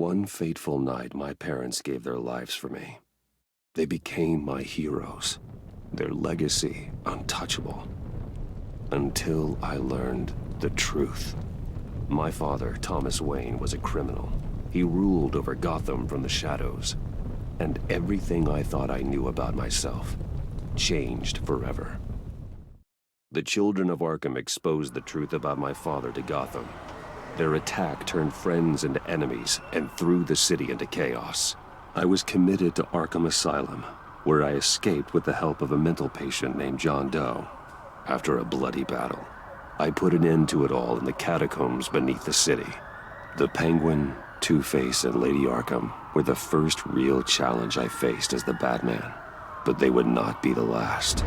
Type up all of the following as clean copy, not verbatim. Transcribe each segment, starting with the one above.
one fateful night, my parents gave their lives for me. They became my heroes, their legacy untouchable. Until I learned the truth. My father, Thomas Wayne, was a criminal. He ruled over Gotham from the shadows. And everything I thought I knew about myself changed forever. The children of Arkham exposed the truth about my father to Gotham. Their attack turned friends into enemies and threw the city into chaos. I was committed to Arkham Asylum, where I escaped with the help of a mental patient named John Doe. After a bloody battle, I put an end to it all in the catacombs beneath the city. The Penguin, Two-Face, and Lady Arkham were the first real challenge I faced as the Batman, but they would not be the last.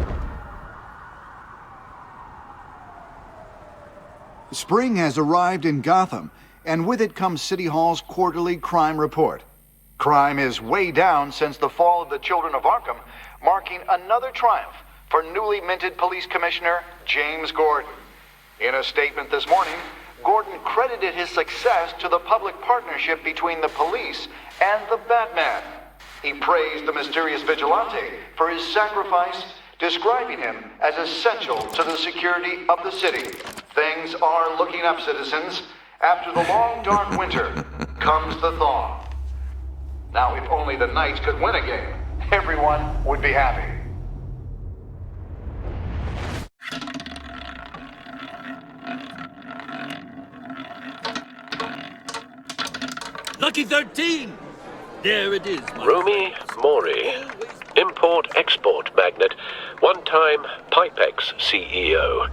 Spring has arrived in Gotham, and with it comes City Hall's quarterly crime report. Crime is way down since the fall of the Children of Arkham, marking another triumph for newly minted Police Commissioner James Gordon. In a statement this morning, Gordon credited his success to the public partnership between the police and the Batman. He praised the mysterious vigilante for his sacrifice, describing him as essential to the security of the city. Things are looking up, citizens. After the long, dark winter comes the thaw. Now, if only the Knights could win a game, everyone would be happy. Lucky 13! There it is. Romy Mori, import-export magnate, one-time Pipex CEO,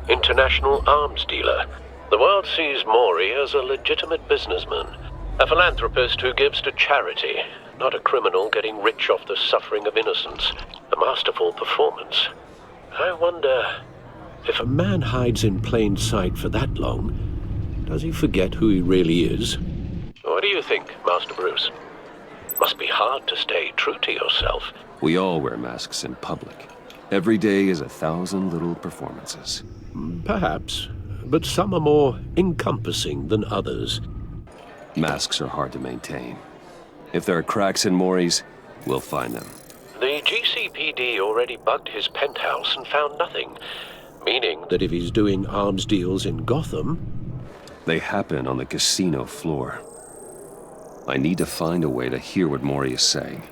international arms dealer. The world sees Mori as a legitimate businessman, a philanthropist who gives to charity, not a criminal getting rich off the suffering of innocence. A masterful performance. I wonder, if a man hides in plain sight for that long, does he forget who he really is? What do you think, Master Bruce? Must be hard to stay true to yourself. We all wear masks in public. Every day is 1,000 little performances. Perhaps, but some are more encompassing than others. Masks are hard to maintain. If there are cracks in Mori's, we'll find them. The GCPD already bugged his penthouse and found nothing, meaning that if he's doing arms deals in Gotham... They happen on the casino floor. I need to find a way to hear what Mori is saying.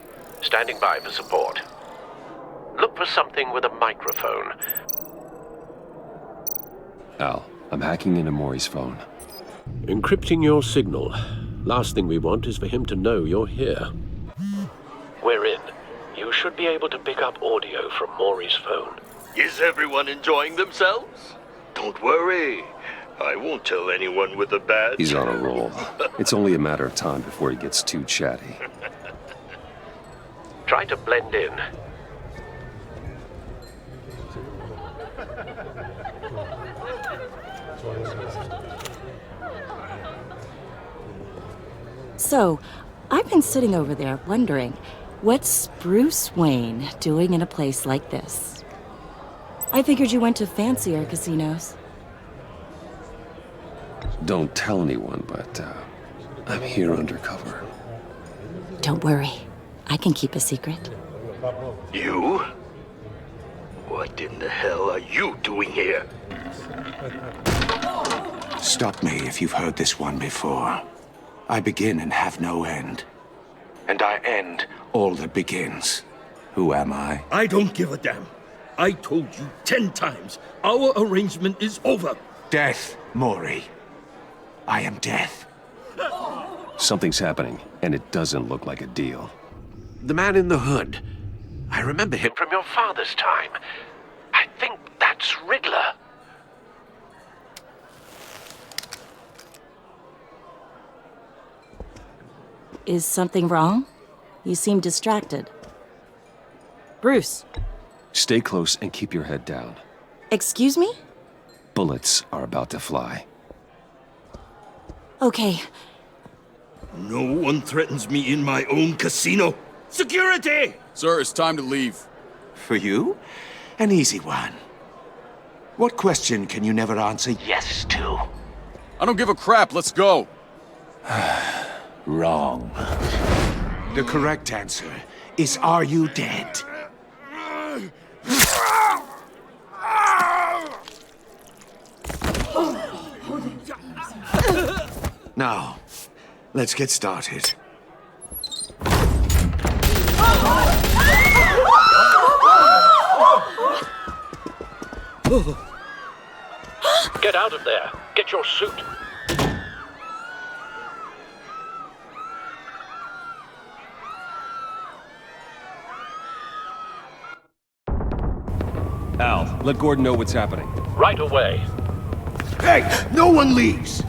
Standing by for support. Look for something with a microphone. Al, I'm hacking into Mori's phone. Encrypting your signal. Last thing we want is for him to know you're here. We're in. You should be able to pick up audio from Mori's phone. Is everyone enjoying themselves? Don't worry. I won't tell anyone with a badge. He's on a roll. It's only a matter of time before he gets too chatty. Try to blend in. So, I've been sitting over there wondering, what's Bruce Wayne doing in a place like this? I figured you went to fancier casinos. Don't tell anyone, but I'm here undercover. Don't worry. I can keep a secret. You? What in the hell are you doing here? Stop me if you've heard this one before. I begin and have no end. And I end all that begins. Who am I? I don't give a damn. I told you 10 times. Our arrangement is over. Death, Mori. I am death. Something's happening, and it doesn't look like a deal. The man in the hood. I remember him from your father's time. I think that's Riddler. Is something wrong? You seem distracted. Bruce. Stay close and keep your head down. Excuse me? Bullets are about to fly. Okay. No one threatens me in my own casino. Security! Sir, it's time to leave. For you? An easy one. What question can you never answer yes to? I don't give a crap. Let's go. Wrong. The correct answer is, are you dead? Now, let's get started. Get out of there. Get your suit. Al, let Gordon know what's happening. Right away. Hey, no one leaves!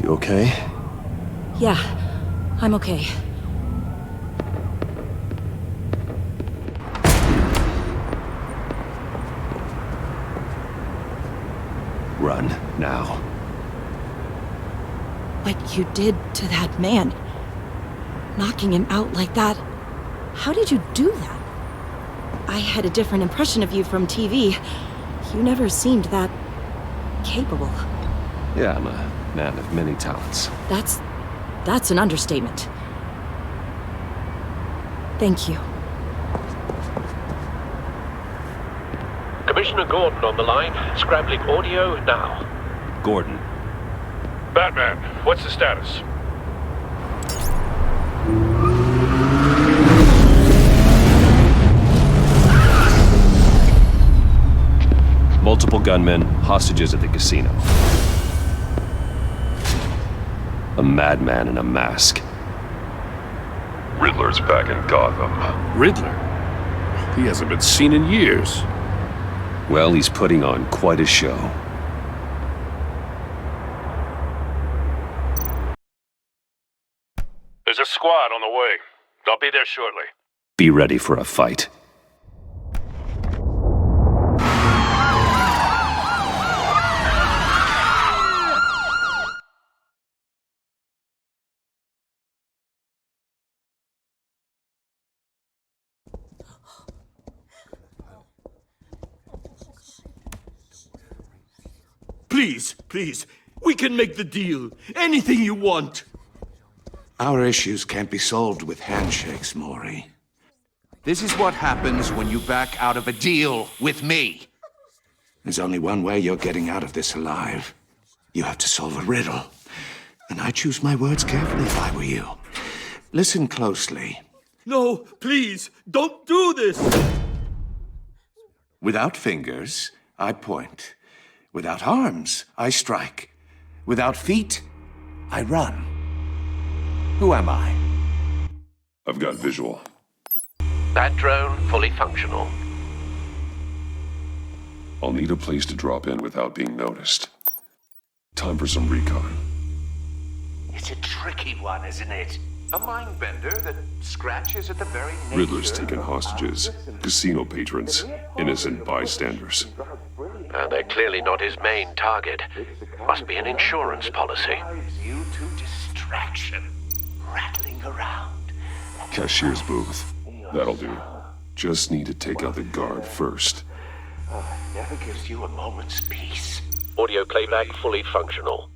You okay? Yeah, I'm okay. Run, now. What you did to that man. Knocking him out like that. How did you do that? I had a different impression of you from TV. You never seemed that capable. Yeah, I'm a man of many talents. That's an understatement. Thank you. Commissioner Gordon on the line. Scrambling audio now. Gordon. Batman, what's the status? Multiple gunmen, hostages at the casino. A madman in a mask. Riddler's back in Gotham. Riddler? He hasn't been seen in years. Well, he's putting on quite a show. There's a squad on the way. I'll be there shortly. Be ready for a fight. Please, please, we can make the deal. Anything you want. Our issues can't be solved with handshakes, Maury. This is what happens when you back out of a deal with me. There's only one way you're getting out of this alive. You have to solve a riddle. And I choose my words carefully if I were you. Listen closely. No, please, don't do this. Without fingers, I point. Without arms, I strike. Without feet, I run. Who am I? I've got visual. That drone fully functional. I'll need a place to drop in without being noticed. Time for some recon. It's a tricky one, isn't it? A mind bender that scratches at the very nature. Riddler's taken hostages, casino patrons, innocent bystanders. They're clearly not his main target. Must be an insurance policy. You to distraction, rattling around. Cashier's booth. That'll do. Just need to take out the guard first. Never gives you a moment's peace. Audio playback fully functional.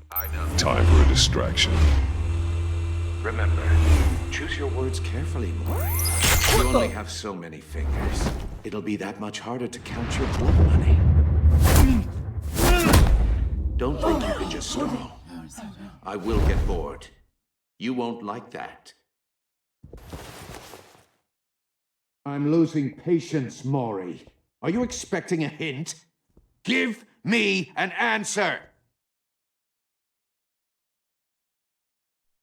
Time for a distraction. Remember, choose your words carefully, Maury. You only have so many fingers. It'll be that much harder to count your blood money. Don't think you can just stall. I will get bored. You won't like that. I'm losing patience, Maury. Are you expecting a hint? Give me an answer!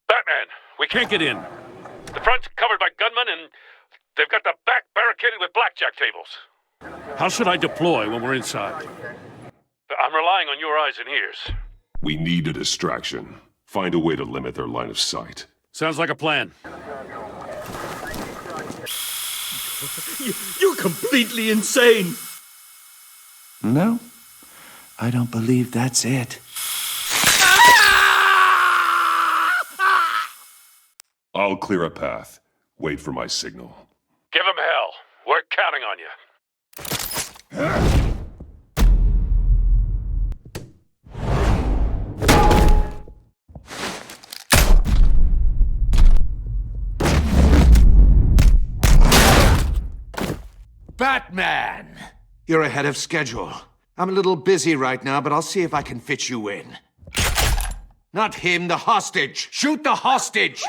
Batman, we can't get in. The front's covered by gunmen and they've got the back barricaded with blackjack tables. How should I deploy when we're inside? I'm relying on your eyes and ears. We need a distraction. Find a way to limit their line of sight. Sounds like a plan. You're completely insane. No, I don't believe that's it. Ah! I'll clear a path. Wait for my signal. Give him hell. We're counting on you. Batman! You're ahead of schedule. I'm a little busy right now, but I'll see if I can fit you in. Not him, the hostage! Shoot the hostage!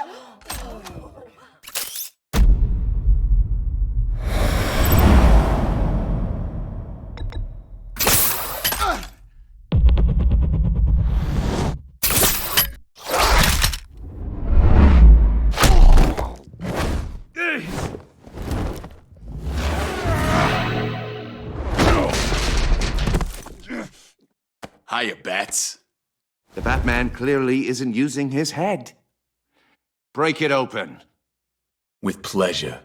Hiya, Bats. The Batman clearly isn't using his head. Break it open. With pleasure.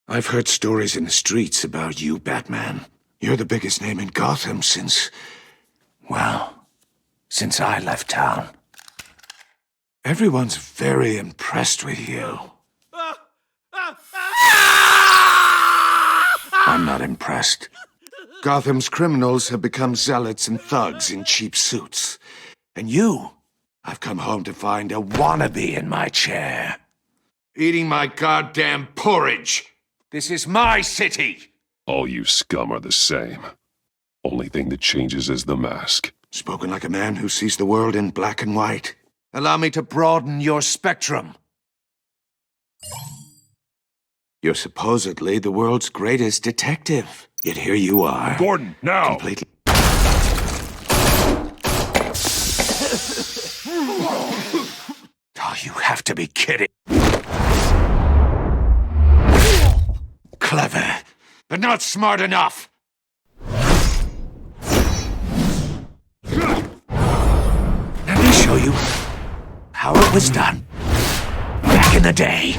I've heard stories in the streets about you, Batman. You're the biggest name in Gotham since I left town. Everyone's very impressed with you. I'm not impressed. Gotham's criminals have become zealots and thugs in cheap suits. And you, I've come home to find a wannabe in my chair. Eating my goddamn porridge. This is my city! All you scum are the same. Only thing that changes is the mask. Spoken like a man who sees the world in black and white. Allow me to broaden your spectrum. You're supposedly the world's greatest detective. Yet here you are. Gordon, now! Completely... Oh, you have to be kidding. Clever, but not smart enough. Let me show you how it was done back in the day.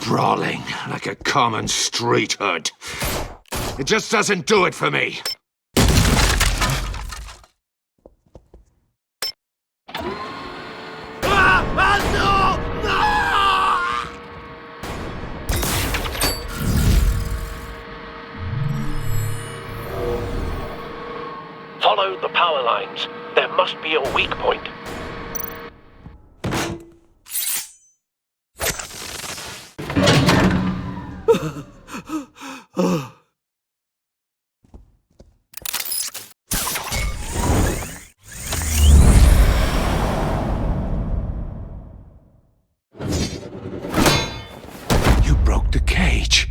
Brawling like a common street hood. It just doesn't do it for me. Follow the power lines. There must be a weak point. You broke the cage.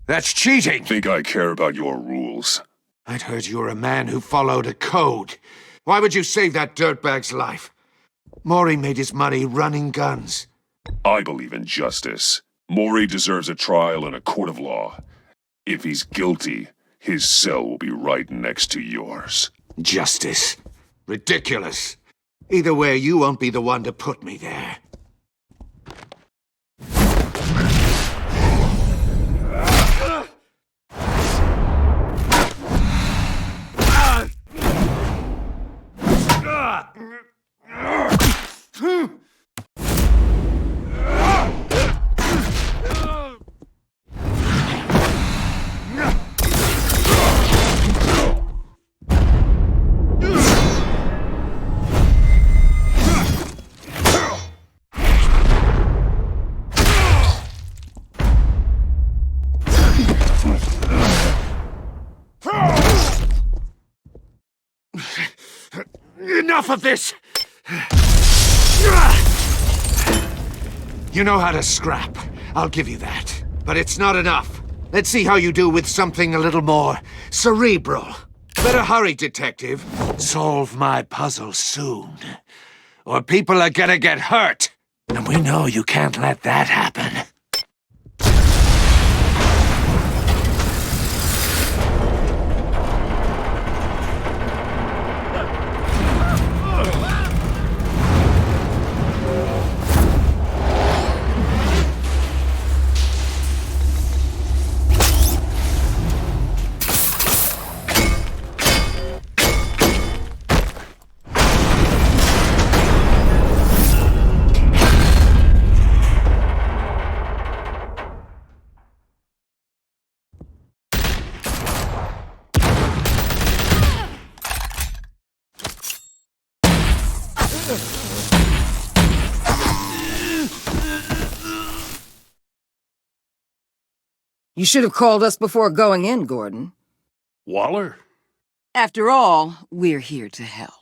That's cheating! Think I care about your rules? I'd heard you were a man who followed a code. Why would you save that dirtbag's life? Maury made his money running guns. I believe in justice. Maury deserves a trial in a court of law. If he's guilty, his cell will be right next to yours. Justice. Ridiculous. Either way, you won't be the one to put me there. enough of this! You know how to scrap. I'll give you that. But it's not enough. Let's see how you do with something a little more cerebral. Better hurry, detective. Solve my puzzle soon. Or people are gonna get hurt. And we know you can't let that happen. You should have called us before going in, Gordon. Waller? After all, we're here to help.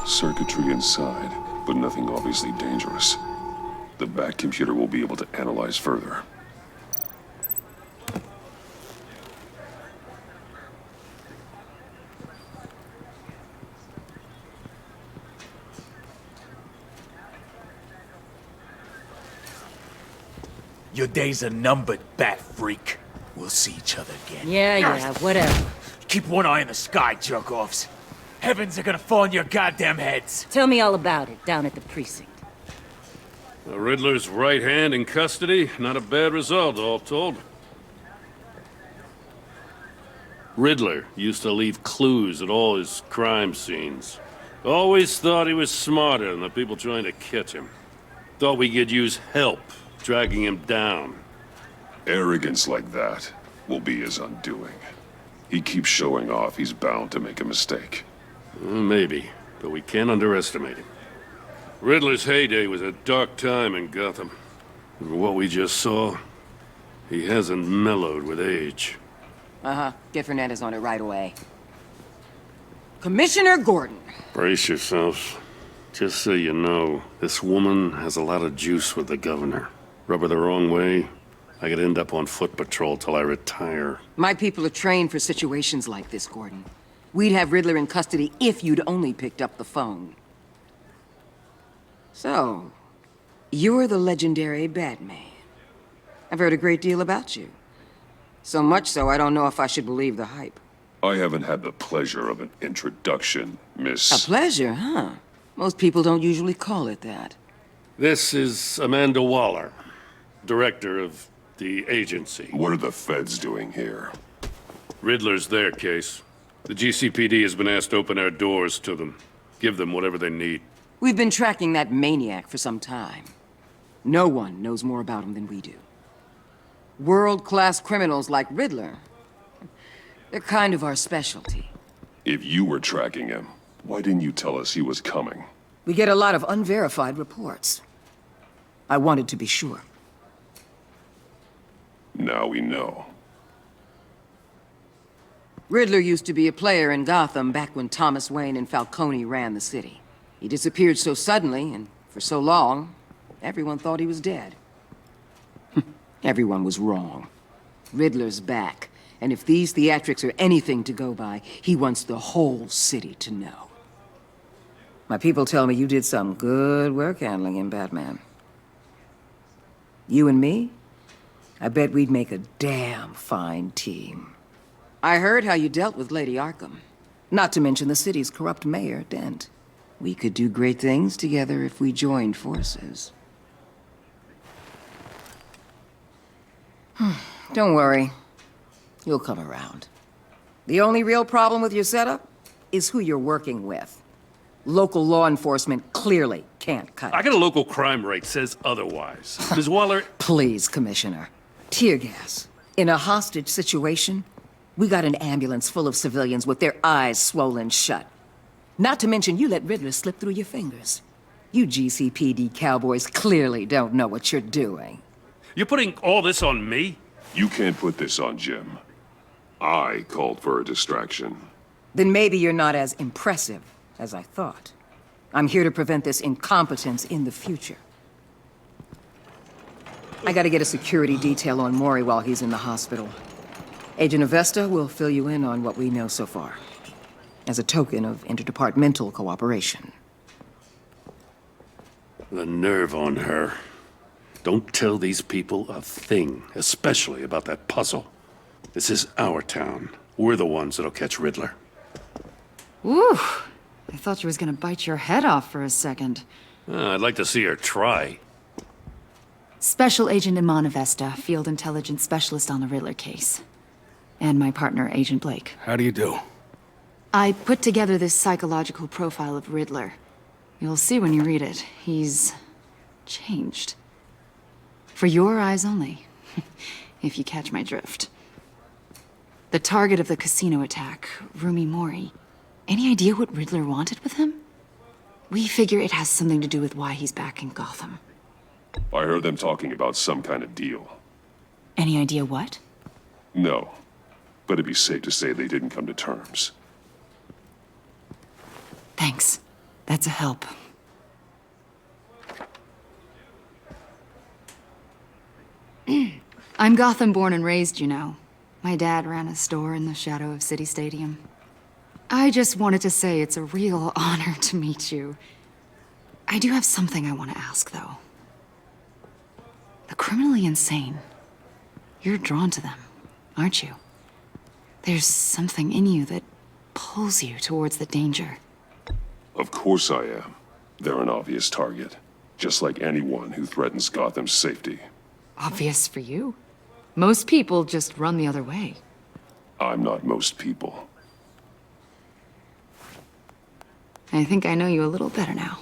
Circuitry inside, but nothing obviously dangerous. The back computer will be able to analyze further. Your days are numbered, bat freak. We'll see each other again. Yeah, whatever. Keep one eye in the sky, jerk-offs. Heavens are gonna fall on your goddamn heads. Tell me all about it down at the precinct. The Riddler's right hand in custody. Not a bad result, all told. Riddler used to leave clues at all his crime scenes. Always thought he was smarter than the people trying to catch him. Thought we could use help dragging him down. Arrogance like that will be his undoing. He keeps showing off, he's bound to make a mistake. Maybe, but we can't underestimate him. Riddler's heyday was a dark time in Gotham. And what we just saw, he hasn't mellowed with age. Get Fernandez on it right away. Commissioner Gordon. Brace yourselves. Just so you know, this woman has a lot of juice with the governor. Rub her the wrong way, I could end up on foot patrol till I retire. My people are trained for situations like this, Gordon. We'd have Riddler in custody if you'd only picked up the phone. So, you're the legendary Batman. I've heard a great deal about you. So much so, I don't know if I should believe the hype. I haven't had the pleasure of an introduction, Miss... A pleasure, huh? Most people don't usually call it that. This is Amanda Waller, director of the agency. What are the feds doing here? Riddler's their case. The GCPD has been asked to open our doors to them. Give them whatever they need. We've been tracking that maniac for some time. No one knows more about him than we do. World-class criminals like Riddler, they're kind of our specialty. If you were tracking him, why didn't you tell us he was coming? We get a lot of unverified reports. I wanted to be sure. Now we know. Riddler used to be a player in Gotham back when Thomas Wayne and Falcone ran the city. He disappeared so suddenly, and for so long, everyone thought he was dead. Everyone was wrong. Riddler's back, and if these theatrics are anything to go by, he wants the whole city to know. My people tell me you did some good work handling him, Batman. You and me? I bet we'd make a damn fine team. I heard how you dealt with Lady Arkham. Not to mention the city's corrupt mayor, Dent. We could do great things together if we joined forces. Don't worry. You'll come around. The only real problem with your setup is who you're working with. Local law enforcement clearly can't cut it. I got a local crime rate says otherwise. Ms. Waller... Please, Commissioner. Tear gas. In a hostage situation, we got an ambulance full of civilians with their eyes swollen shut. Not to mention you let Riddler slip through your fingers. You GCPD cowboys clearly don't know what you're doing. You're putting all this on me? You can't put this on Jim. I called for a distraction. Then maybe you're not as impressive as I thought. I'm here to prevent this incompetence in the future. I gotta get a security detail on Maury while he's in the hospital. Agent Avesta will fill you in on what we know so far, as a token of interdepartmental cooperation. The nerve on her. Don't tell these people a thing, especially about that puzzle. This is our town. We're the ones that'll catch Riddler. Ooh, I thought she was gonna bite your head off for a second. I'd like to see her try. Special Agent Iman Avesta, Field Intelligence Specialist on the Riddler case. And my partner, Agent Blake. How do you do? I put together this psychological profile of Riddler. You'll see when you read it. He's changed. For your eyes only, if you catch my drift. The target of the casino attack, Rumi Mori. Any idea what Riddler wanted with him? We figure it has something to do with why he's back in Gotham. I heard them talking about some kind of deal. Any idea what? No, but it'd be safe to say they didn't come to terms. Thanks. That's a help. I'm Gotham born and raised, you know. My dad ran a store in the shadow of City Stadium. I just wanted to say it's a real honor to meet you. I do have something I want to ask, though. The criminally insane. You're drawn to them, aren't you? There's something in you that pulls you towards the danger. Of course I am. They're an obvious target, just like anyone who threatens Gotham's safety. Obvious for you. Most people just run the other way. I'm not most people. I think I know you a little better now.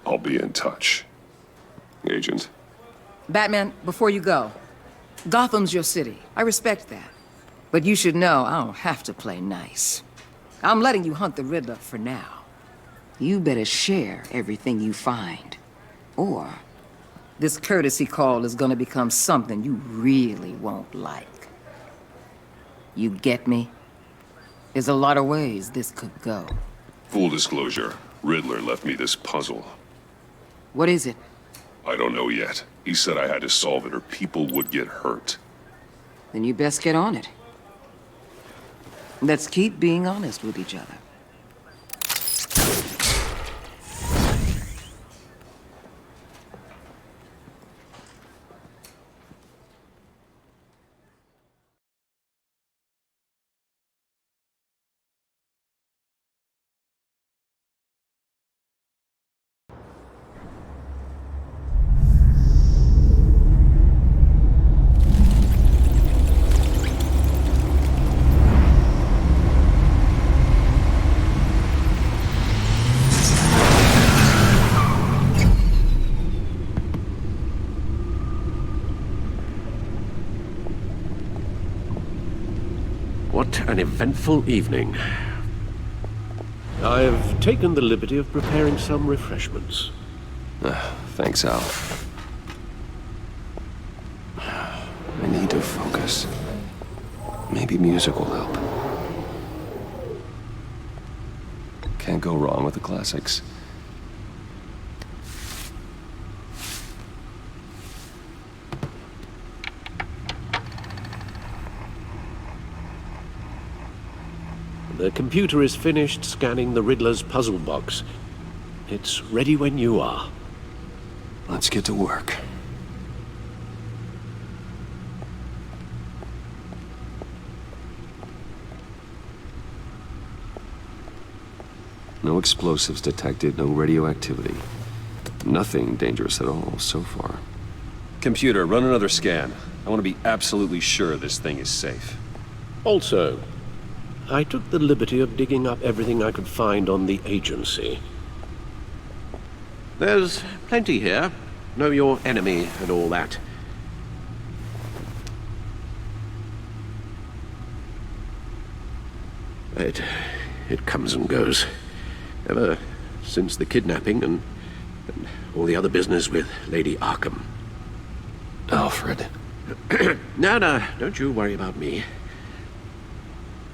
I'll be in touch. Agent. Batman, before you go, Gotham's your city. I respect that. But you should know I don't have to play nice. I'm letting you hunt the Riddler for now. You better share everything you find. Or this courtesy call is gonna become something you really won't like. You get me? There's a lot of ways this could go. Full disclosure, Riddler left me this puzzle. What is it? I don't know yet. He said I had to solve it or people would get hurt. Then you best get on it. Let's keep being honest with each other. What an eventful evening. I've taken the liberty of preparing some refreshments. Thanks, Al. I need to focus. Maybe music will help. Can't go wrong with the classics. The computer is finished scanning the Riddler's puzzle box. It's ready when you are. Let's get to work. No explosives detected, no radioactivity. Nothing dangerous at all so far. Computer, run another scan. I want to be absolutely sure this thing is safe. Also, I took the liberty of digging up everything I could find on the agency. There's plenty here. Know your enemy and all that. It comes and goes. Ever since the kidnapping and all the other business with Lady Arkham. Alfred. No, don't you worry about me.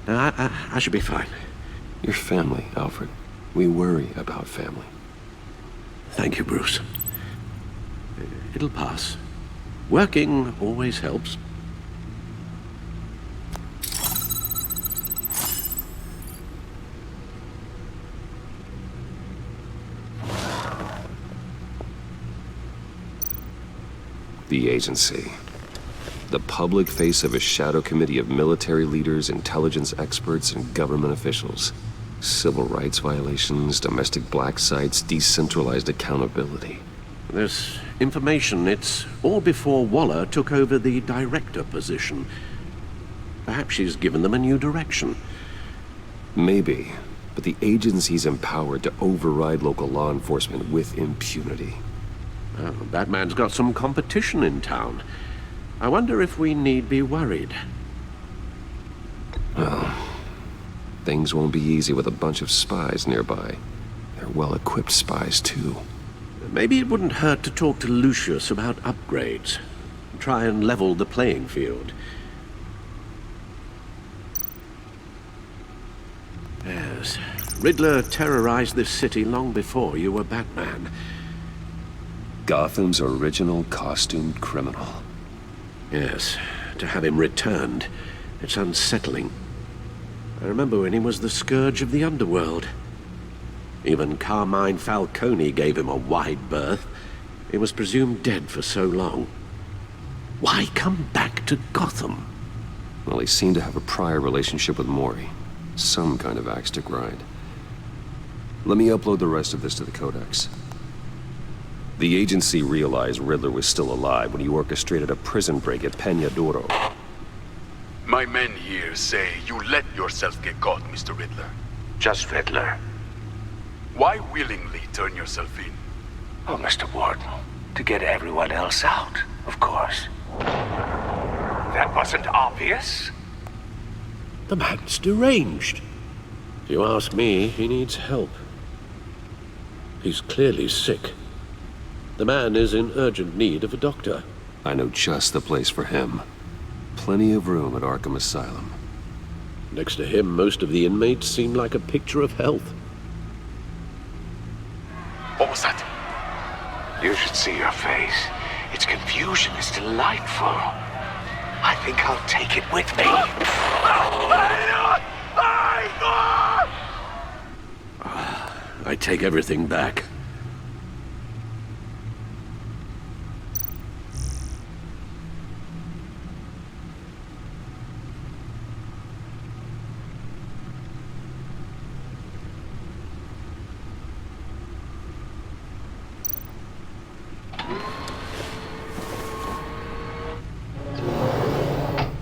No, I should be fine. Your family, Alfred. We worry about family. Thank you, Bruce. It'll pass. Working always helps. The agency. The public face of a shadow committee of military leaders, intelligence experts, and government officials. Civil rights violations, domestic black sites, decentralized accountability. This information, it's all before Waller took over the director position. Perhaps she's given them a new direction. Maybe, but the agency's empowered to override local law enforcement with impunity. Oh, Batman's got some competition in town. I wonder if we need be worried. Well, things won't be easy with a bunch of spies nearby. They're well-equipped spies, too. Maybe it wouldn't hurt to talk to Lucius about upgrades. Try and level the playing field. Yes, Riddler terrorized this city long before you were Batman. Gotham's original costumed criminal. Yes, to have him returned, it's unsettling. I remember when he was the scourge of the underworld. Even Carmine Falcone gave him a wide berth. He was presumed dead for so long. Why come back to Gotham? Well, he seemed to have a prior relationship with Mori. Some kind of axe to grind. Let me upload the rest of this to the Codex. The agency realized Riddler was still alive when he orchestrated a prison break at Peñadoro. My men here say you let yourself get caught, Mr. Riddler. Just Riddler. Why willingly turn yourself in? Oh, Mr. Warden, to get everyone else out, of course. That wasn't obvious? The man's deranged. If you ask me, he needs help. He's clearly sick. The man is in urgent need of a doctor. I know just the place for him. Plenty of room at Arkham Asylum. Next to him, most of the inmates seem like a picture of health. What was that? You should see your face. Its confusion is delightful. I think I'll take it with me. I take everything back.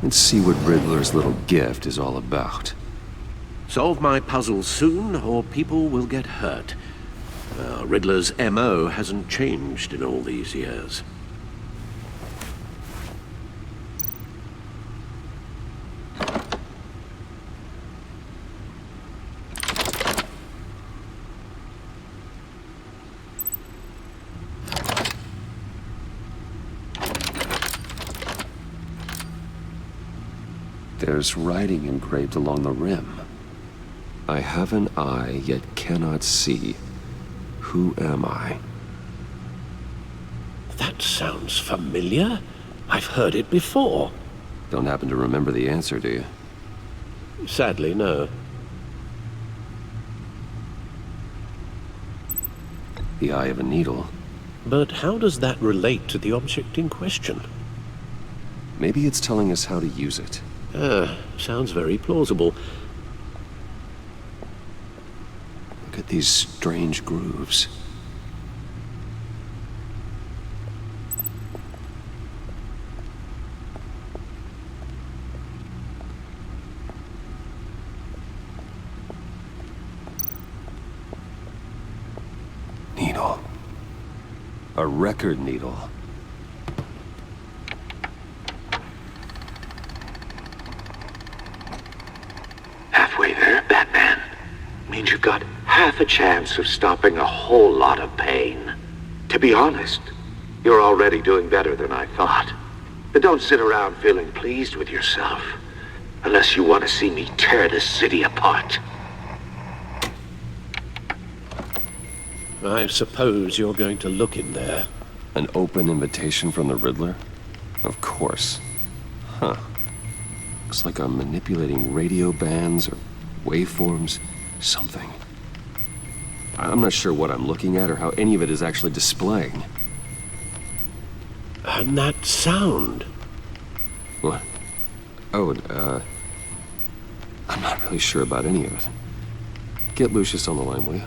Let's see what Riddler's little gift is all about. Solve my puzzle soon, or people will get hurt. Riddler's M.O. hasn't changed in all these years. There's writing engraved along the rim. I have an eye, yet cannot see. Who am I? That sounds familiar. I've heard it before. Don't happen to remember the answer, do you? Sadly, no. The eye of a needle. But how does that relate to the object in question? Maybe it's telling us how to use it. Sounds very plausible. Look at these strange grooves. A record needle. Halfway there, Batman. Means you've got half a chance of stopping a whole lot of pain. To be honest, you're already doing better than I thought. But don't sit around feeling pleased with yourself. Unless you want to see me tear this city apart. I suppose you're going to look in there. An open invitation from the Riddler? Of course. Huh. Looks like I'm manipulating radio bands or waveforms. Something. I'm not sure what I'm looking at or how any of it is actually displaying. And that sound. What? Oh, I'm not really sure about any of it. Get Lucius on the line, will you?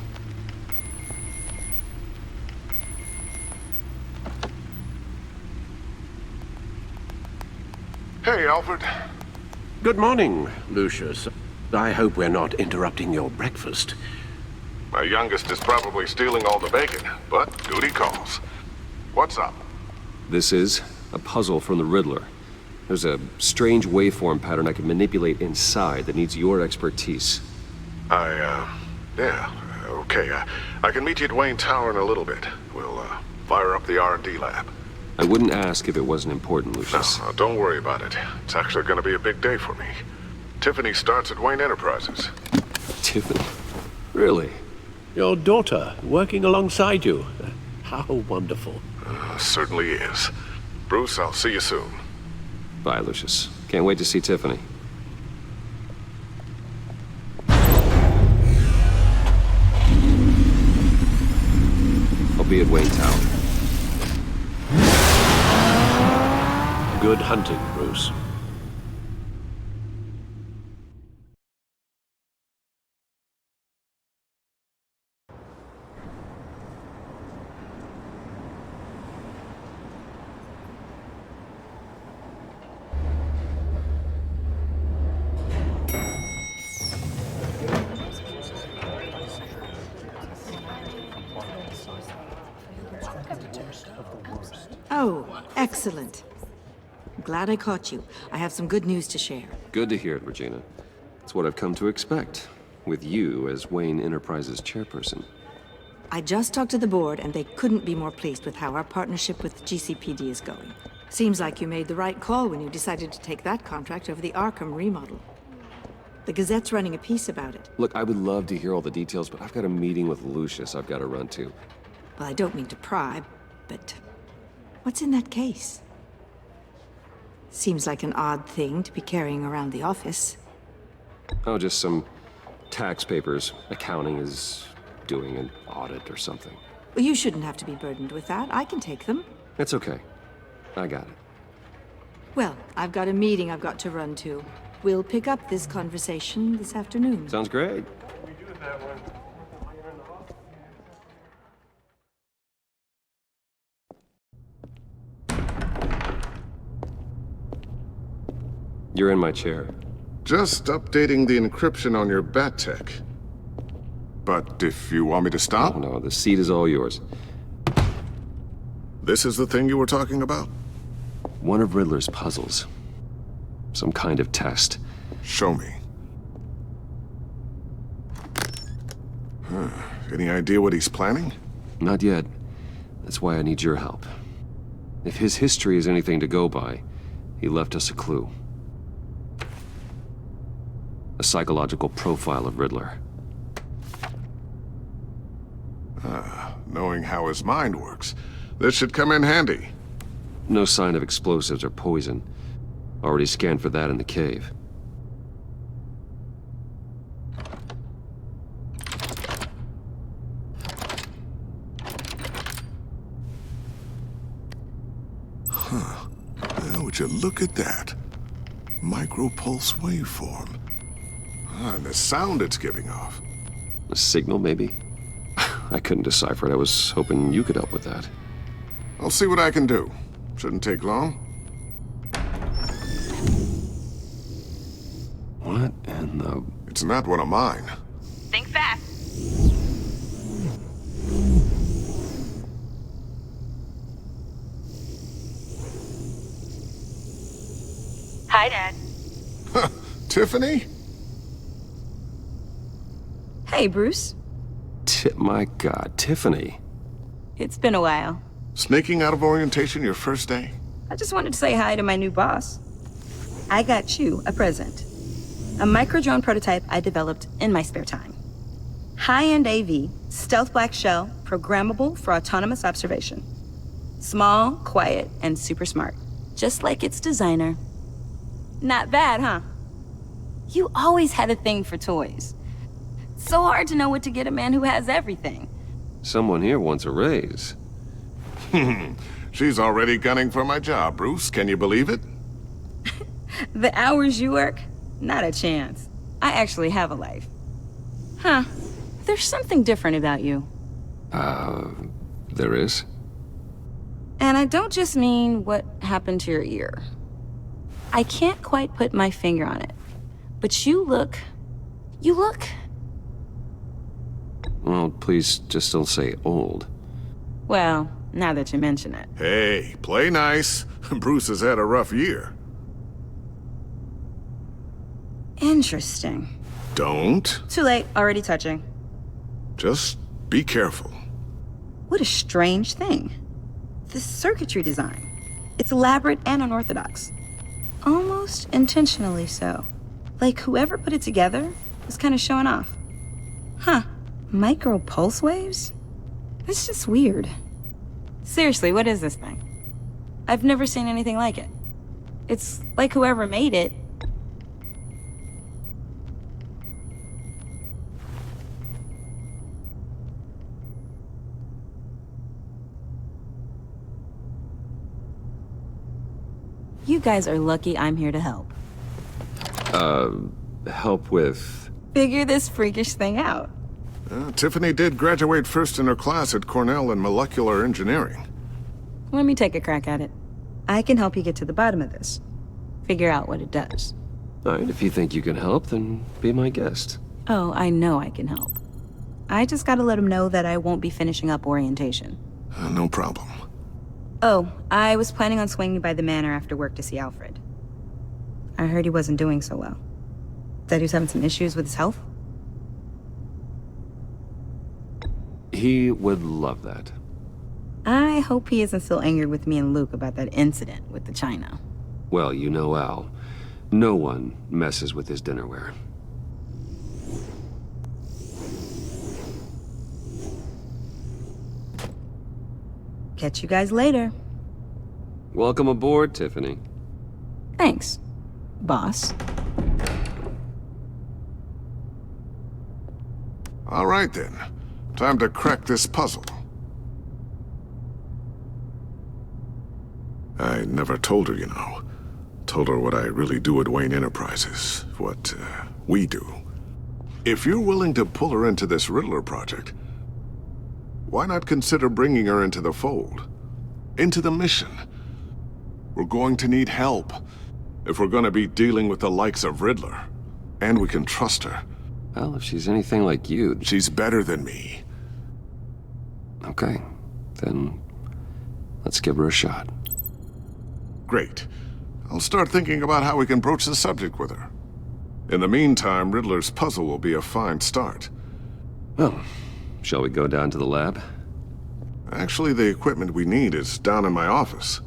Hey, Alfred. Good morning, Lucius. I hope we're not interrupting your breakfast. My youngest is probably stealing all the bacon, but duty calls. What's up? This is a puzzle from the Riddler. There's a strange waveform pattern I can manipulate inside that needs your expertise. Yeah, okay. I can meet you at Wayne Tower in a little bit. We'll, fire up the R&D lab. I wouldn't ask if it wasn't important, Lucius. No, don't worry about it. It's actually gonna be a big day for me. Tiffany starts at Wayne Enterprises. Tiffany? Really? Your daughter, working alongside you. How wonderful. Certainly is. Bruce, I'll see you soon. Bye, Lucius. Can't wait to see Tiffany. I'll be at Wayne Tower. Good hunting, Bruce. Oh, excellent. Glad I caught you. I have some good news to share. Good to hear it, Regina. It's what I've come to expect, with you as Wayne Enterprises chairperson. I just talked to the board, and they couldn't be more pleased with how our partnership with GCPD is going. Seems like you made the right call when you decided to take that contract over the Arkham remodel. The Gazette's running a piece about it. Look, I would love to hear all the details, but I've got a meeting with Lucius I've got to run to. Well, I don't mean to pry, but what's in that case? Seems like an odd thing to be carrying around the office. Oh, just some tax papers. Accounting is doing an audit or something. Well, you shouldn't have to be burdened with that. I can take them. That's okay. I got it. Well, I've got a meeting I've got to run to. We'll pick up this conversation this afternoon. Sounds great. You're in my chair. Just updating the encryption on your bat tech. But if you want me to stop? Oh, no, the seat is all yours. This is the thing you were talking about? One of Riddler's puzzles. Some kind of test. Show me. Any idea what he's planning? Not yet. That's why I need your help. If his history is anything to go by, he left us a clue. A psychological profile of Riddler. Knowing how his mind works, this should come in handy. No sign of explosives or poison. Already scanned for that in the cave. Well, would you look at that? Micropulse waveform. And the sound it's giving off. A signal, maybe? I couldn't decipher it. I was hoping you could help with that. I'll see what I can do. Shouldn't take long. What in the... It's not one of mine. Think fast. Hi, Dad. Tiffany? Hey, Bruce. My God, Tiffany. It's been a while. Sneaking out of orientation your first day? I just wanted to say hi to my new boss. I got you a present. A micro-drone prototype I developed in my spare time. High-end AV, stealth black shell, programmable for autonomous observation. Small, quiet, and super smart. Just like its designer. Not bad, huh? You always had a thing for toys. So hard to know what to get a man who has everything. Someone here wants a raise. She's already gunning for my job, Bruce. Can you believe it? The hours you work? Not a chance. I actually have a life. Huh. There's something different about you. There is? And I don't just mean what happened to your ear. I can't quite put my finger on it. But you look... Well, please just don't say old. Well, now that you mention it. Hey, play nice. Bruce has had a rough year. Interesting. Don't. Too late, already touching. Just be careful. What a strange thing. This circuitry design. It's elaborate and unorthodox. Almost intentionally so. Like whoever put it together was kind of showing off. Huh. Micro pulse waves? That's just weird. Seriously, what is this thing? I've never seen anything like it. It's like whoever made it. You guys are lucky I'm here to help. Help with... Figure this freakish thing out. Tiffany did graduate first in her class at Cornell in molecular engineering. Let me take a crack at it. I can help you get to the bottom of this. Figure out what it does. All right, if you think you can help, then be my guest. Oh, I know I can help. I just gotta let him know that I won't be finishing up orientation. No problem. Oh, I was planning on swinging by the manor after work to see Alfred. I heard he wasn't doing so well. Said he was having some issues with his health? He would love that. I hope he isn't still angered with me and Luke about that incident with the china. Well, you know Al. No one messes with his dinnerware. Catch you guys later. Welcome aboard, Tiffany. Thanks, boss. All right, then. Time to crack this puzzle. I never told her, you know. Told her what I really do at Wayne Enterprises. What, we do. If you're willing to pull her into this Riddler project, why not consider bringing her into the fold? Into the mission? We're going to need help if we're going to be dealing with the likes of Riddler. And we can trust her. Well, if she's anything like you... She's better than me. Okay, then let's give her a shot. Great. I'll start thinking about how we can broach the subject with her. In the meantime, Riddler's puzzle will be a fine start. Well, shall we go down to the lab? Actually, the equipment we need is down in my office.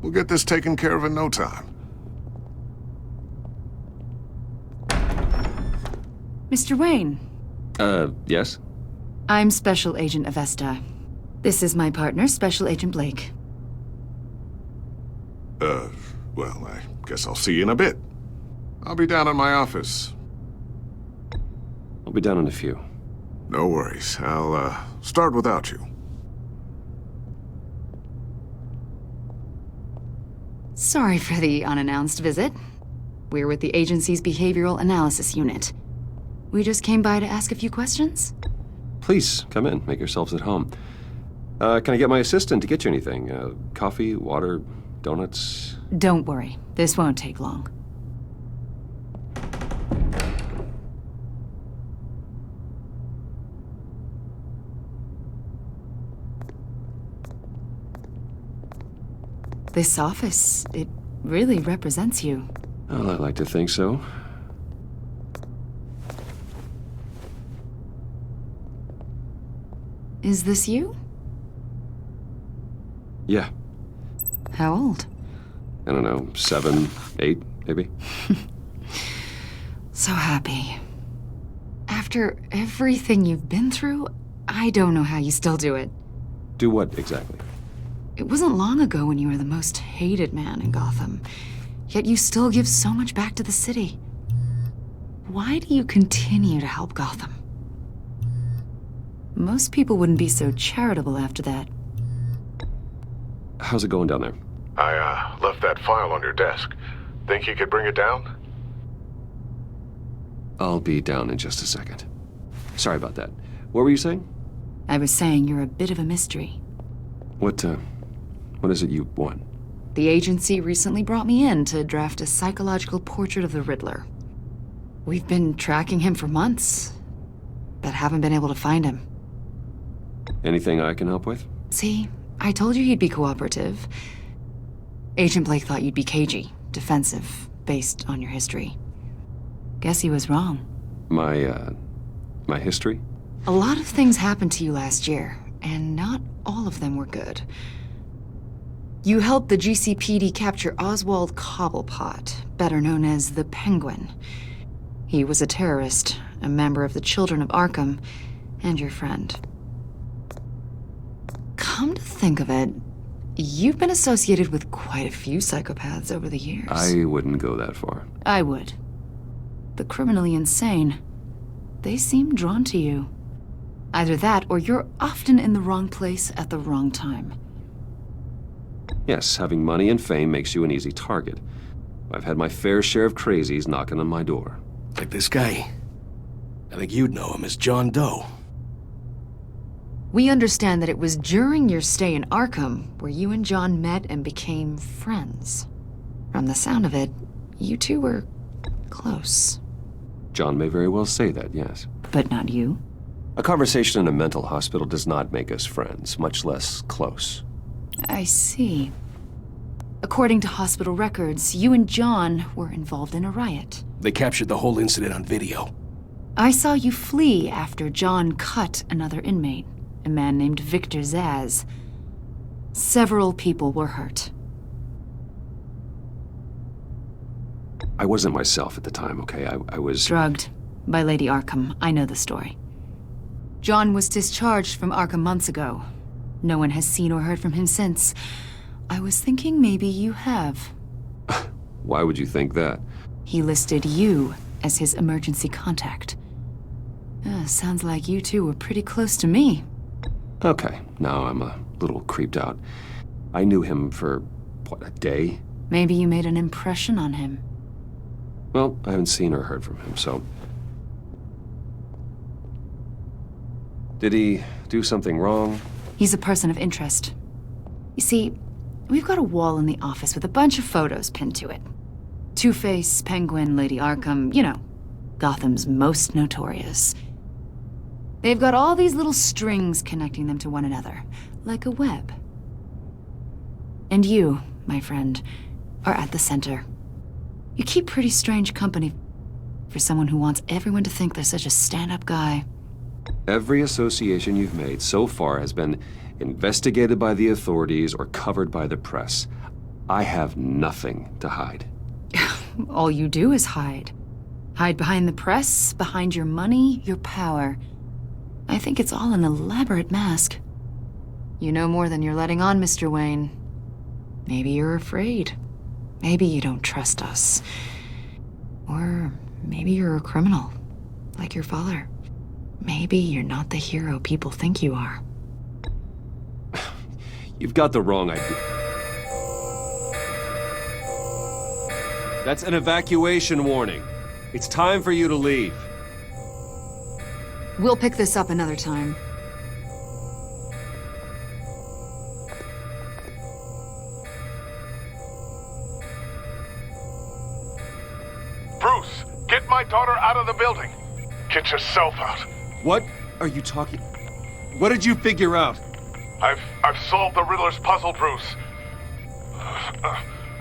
We'll get this taken care of in no time. Mr. Wayne. Yes? I'm Special Agent Avesta. This is my partner, Special Agent Blake. Well, I guess I'll see you in a bit. I'll be down in my office. I'll be down in a few. No worries. I'll, start without you. Sorry for the unannounced visit. We're with the agency's Behavioral Analysis Unit. We just came by to ask a few questions. Please, come in. Make yourselves at home. Can I get my assistant to get you anything? Coffee, water, donuts? Don't worry. This won't take long. This office, it really represents you. Well, I like to think so. Is this you? Yeah. How old? I don't know, 7, 8, maybe? So happy. After everything you've been through, I don't know how you still do it. Do what, exactly? It wasn't long ago when you were the most hated man in Gotham, yet you still give so much back to the city. Why do you continue to help Gotham? Most people wouldn't be so charitable after that. How's it going down there? I, left that file on your desk. Think you could bring it down? I'll be down in just a second. Sorry about that. What were you saying? I was saying you're a bit of a mystery. What is it you want? The agency recently brought me in to draft a psychological portrait of the Riddler. We've been tracking him for months, but haven't been able to find him. Anything I can help with? See, I told you he'd be cooperative. Agent Blake thought you'd be cagey, defensive, based on your history. Guess he was wrong. My history? A lot of things happened to you last year, and not all of them were good. You helped the GCPD capture Oswald Cobblepot, better known as the Penguin. He was a terrorist, a member of the Children of Arkham, and your friend. Come to think of it, you've been associated with quite a few psychopaths over the years. I wouldn't go that far. I would. The criminally insane. They seem drawn to you. Either that, or you're often in the wrong place at the wrong time. Yes, having money and fame makes you an easy target. I've had my fair share of crazies knocking on my door. Like this guy. I think you'd know him as John Doe. We understand that it was during your stay in Arkham where you and John met and became friends. From the sound of it, you two were close. John may very well say that, yes. But not you? A conversation in a mental hospital does not make us friends, much less close. I see. According to hospital records, you and John were involved in a riot. They captured the whole incident on video. I saw you flee after John cut another inmate, a man named Victor Zaz. Several people were hurt. I wasn't myself at the time, okay? I was... Drugged by Lady Arkham. I know the story. John was discharged from Arkham months ago. No one has seen or heard from him since. I was thinking maybe you have. Why would you think that? He listed you as his emergency contact. Sounds like you two were pretty close to me. Okay, now I'm a little creeped out. I knew him for, what, a day? Maybe you made an impression on him. Well, I haven't seen or heard from him, so... Did he do something wrong? He's a person of interest. You see, we've got a wall in the office with a bunch of photos pinned to it. Two-Face, Penguin, Lady Arkham, you know, Gotham's most notorious. They've got all these little strings connecting them to one another, like a web. And you, my friend, are at the center. You keep pretty strange company for someone who wants everyone to think they're such a stand-up guy. Every association you've made so far has been investigated by the authorities or covered by the press. I have nothing to hide. All you do is hide. Hide behind the press, behind your money, your power. I think it's all an elaborate mask. You know more than you're letting on, Mr. Wayne. Maybe you're afraid. Maybe you don't trust us. Or maybe you're a criminal, like your father. Maybe you're not the hero people think you are. You've got the wrong idea. That's an evacuation warning. It's time for you to leave. We'll pick this up another time. Bruce, get my daughter out of the building. Get yourself out. What are you talking... What did you figure out? I've solved the Riddler's puzzle, Bruce.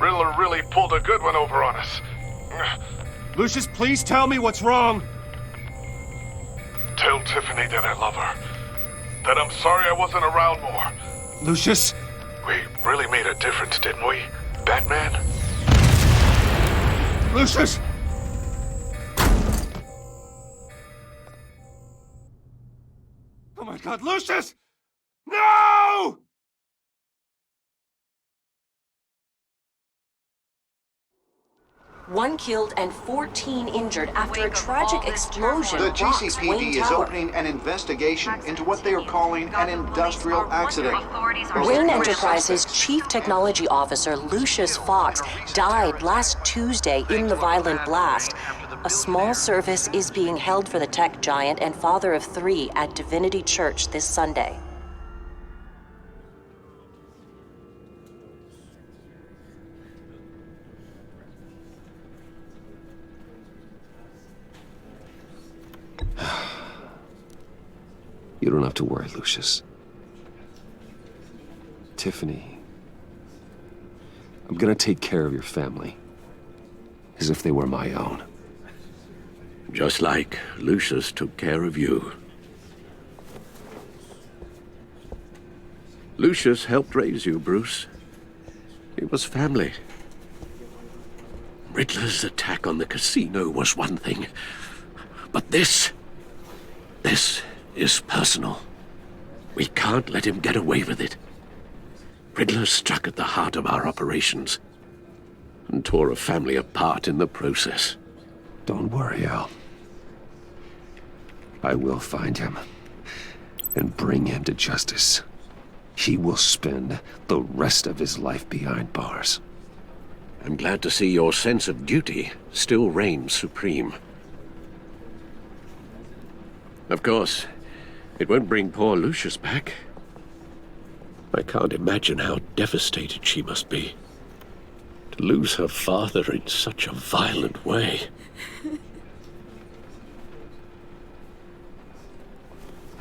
Riddler really pulled a good one over on us. Lucius, please tell me what's wrong. Tell Tiffany that I love her. That I'm sorry I wasn't around more. Lucius? We really made a difference, didn't we, Batman? Lucius! Oh my God, Lucius! No! One killed and 14 injured after a tragic explosion. The rocks GCPD Wayne is Tower. opening an investigation into what they are calling an industrial accident. Wayne Enterprises' Chief Technology Officer, Lucius Fox, died last Tuesday in the violent blast. A small service is being held for the tech giant and father of 3 at Divinity Church this Sunday. You don't have to worry, Lucius. Tiffany, I'm gonna take care of your family. As if they were my own. Just like Lucius took care of you. Lucius helped raise you, Bruce. It was family. Riddler's attack on the casino was one thing. But this is personal. We can't let him get away with it. Riddler struck at the heart of our operations and tore a family apart in the process. Don't worry, Al. I will find him and bring him to justice. He will spend the rest of his life behind bars. I'm glad to see your sense of duty still reigns supreme. Of course, it won't bring poor Lucius back. I can't imagine how devastated she must be. To lose her father in such a violent way.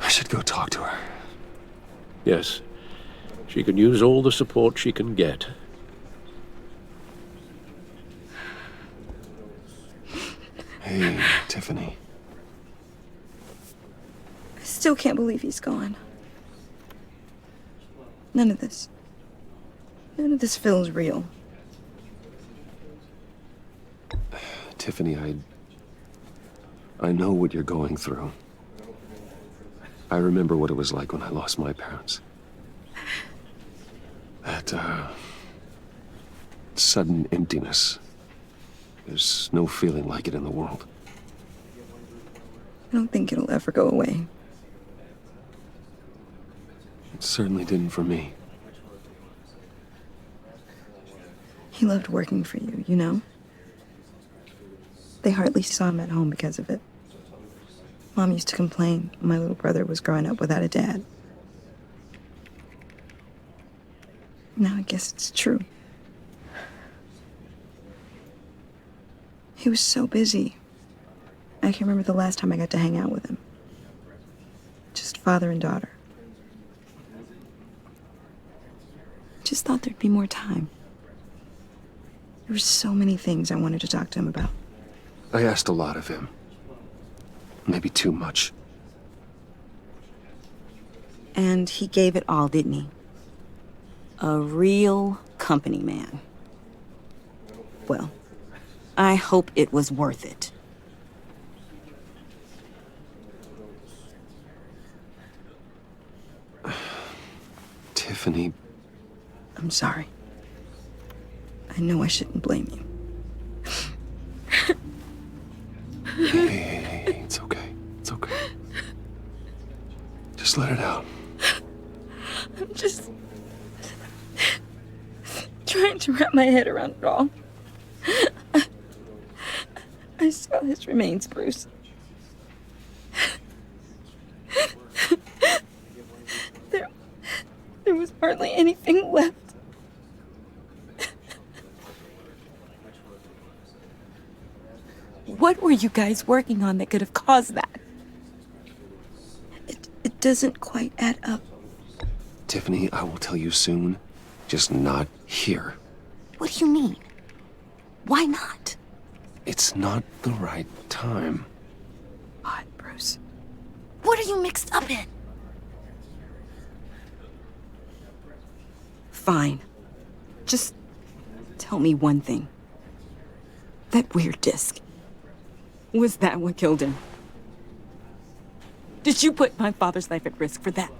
I should go talk to her. Yes, she can use all the support she can get. Hey, Tiffany. I still can't believe he's gone. None of this feels real. Tiffany, I know what you're going through. I remember what it was like when I lost my parents. That, sudden emptiness. There's no feeling like it in the world. I don't think it'll ever go away. It certainly didn't for me. He loved working for you, you know? They hardly saw him at home because of it. Mom used to complain when my little brother was growing up without a dad. Now I guess it's true. He was so busy. I can't remember the last time I got to hang out with him. Just father and daughter. Just thought there'd be more time. There were so many things I wanted to talk to him about. I asked a lot of him. Maybe too much. And he gave it all, didn't he? A real company man. Well, I hope it was worth it. Tiffany. I'm sorry. I know I shouldn't blame you. Hey, it's okay. It's okay. Just let it out. I'm just trying to wrap my head around it all. I saw his remains, Bruce. There was hardly anything left. What were you guys working on that could have caused that? It doesn't quite add up. Tiffany, I will tell you soon. Just not here. What do you mean? Why not? It's not the right time. What, Bruce? What are you mixed up in? Fine. Just tell me one thing. That weird disc. Was that what killed him? Did you put my father's life at risk for that?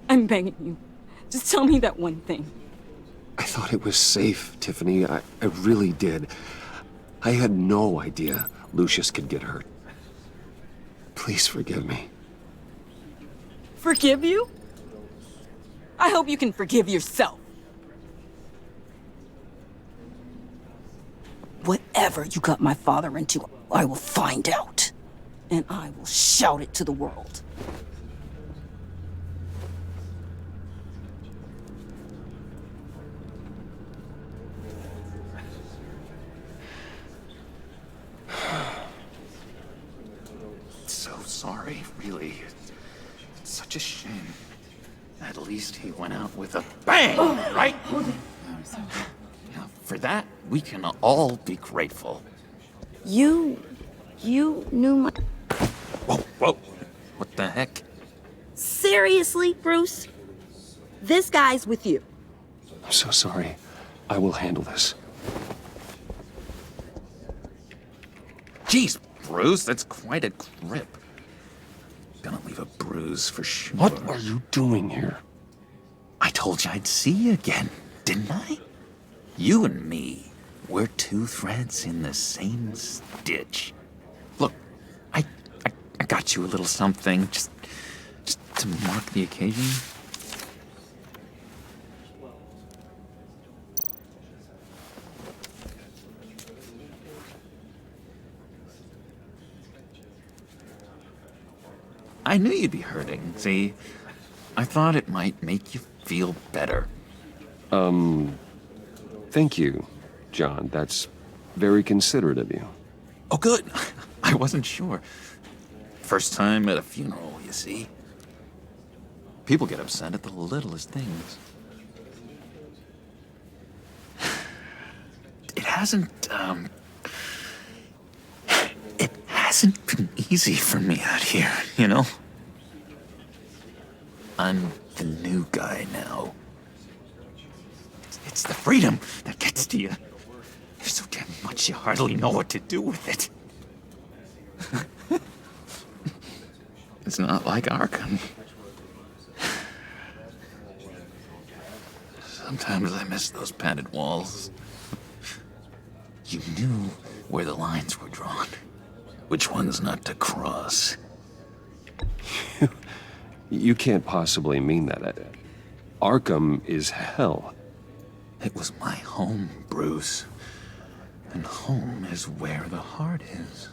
I'm begging you. Just tell me that one thing. I thought it was safe, Tiffany. I really did. I had no idea Lucius could get hurt. Please forgive me. Forgive you? I hope you can forgive yourself. Whatever you got my father into, I will find out. And I will shout it to the world. So sorry, really. It's such a shame. At least he went out with a bang, right? Now, for that, we can all be grateful. You knew my... Whoa. What the heck? Seriously, Bruce? This guy's with you. I'm so sorry. I will handle this. Jeez, Bruce, that's quite a grip. Gonna leave a bruise for sure. What are you doing here? I told you I'd see you again, didn't I? You and me, we're two threads in the same stitch. Look, I got you a little something, just to mark the occasion. I knew you'd be hurting, see? I thought it might make you feel better. Thank you, John. That's very considerate of you. Oh, good. I wasn't sure. First time at a funeral, you see. People get upset at the littlest things. It hasn't been easy for me out here, you know? I'm the new guy now. It's the freedom that gets to you. There's so damn much you hardly know what to do with it. It's not like Arkham. Sometimes I miss those padded walls. You knew where the lines were drawn. Which ones not to cross. You can't possibly mean that. Arkham is hell. It was my home, Bruce. And home is where the heart is.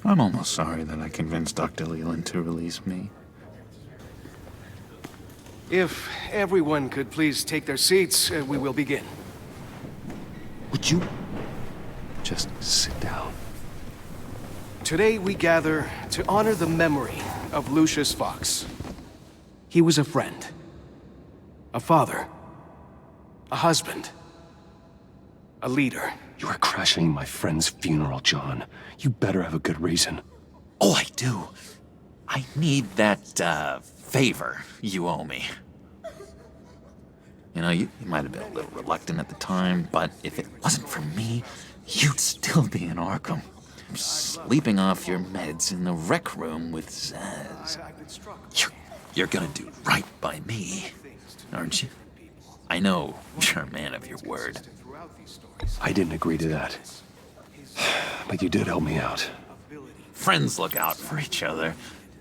I'm almost sorry that I convinced Dr. Leland to release me. If everyone could please take their seats, we will begin. Would you just sit down? Today we gather to honor the memory of Lucius Fox. He was a friend, a father, a husband, a leader. You are crashing my friend's funeral, John. You better have a good reason. Oh, I do. I need that, favor you owe me. You know, you might have been a little reluctant at the time, but if it wasn't for me, you'd still be in Arkham. Sleeping off your meds in the rec room with Zaz. You're gonna do right by me, aren't you? I know you're a man of your word. I didn't agree to that. But you did help me out. Friends look out for each other.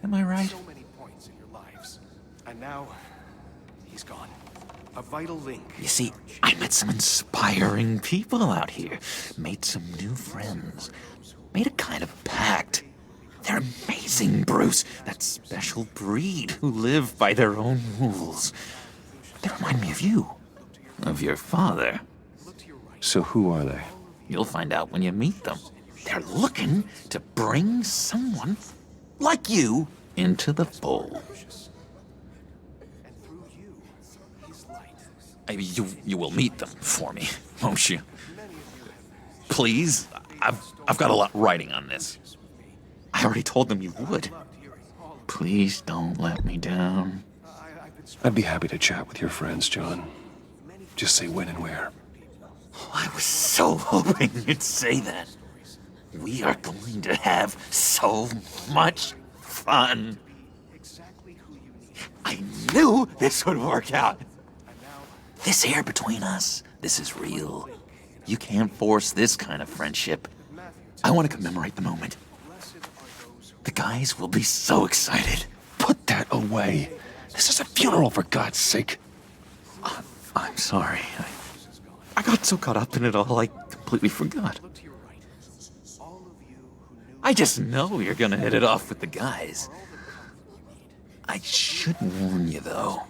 Am I right? So many points in your lives. And now, he's gone. A vital link. You see, I met some inspiring people out here. Made some new friends. Made a kind of pact. They're amazing, Bruce. That special breed who live by their own rules. They remind me of you. Of your father. So who are they? You'll find out when you meet them. They're looking to bring someone like you into the fold. You will meet them for me, won't you? Please? I've got a lot riding on this. I already told them you would. Please don't let me down. I'd be happy to chat with your friends, John. Just say when and where. I was so hoping you'd say that. We are going to have so much fun. I knew this would work out. This air between us, this is real. You can't force this kind of friendship. I want to commemorate the moment. The guys will be so excited. Put that away. This is a funeral, for God's sake. I'm sorry. I got so caught up in it all, I completely forgot. I just know you're gonna hit it off with the guys. I should warn you, though.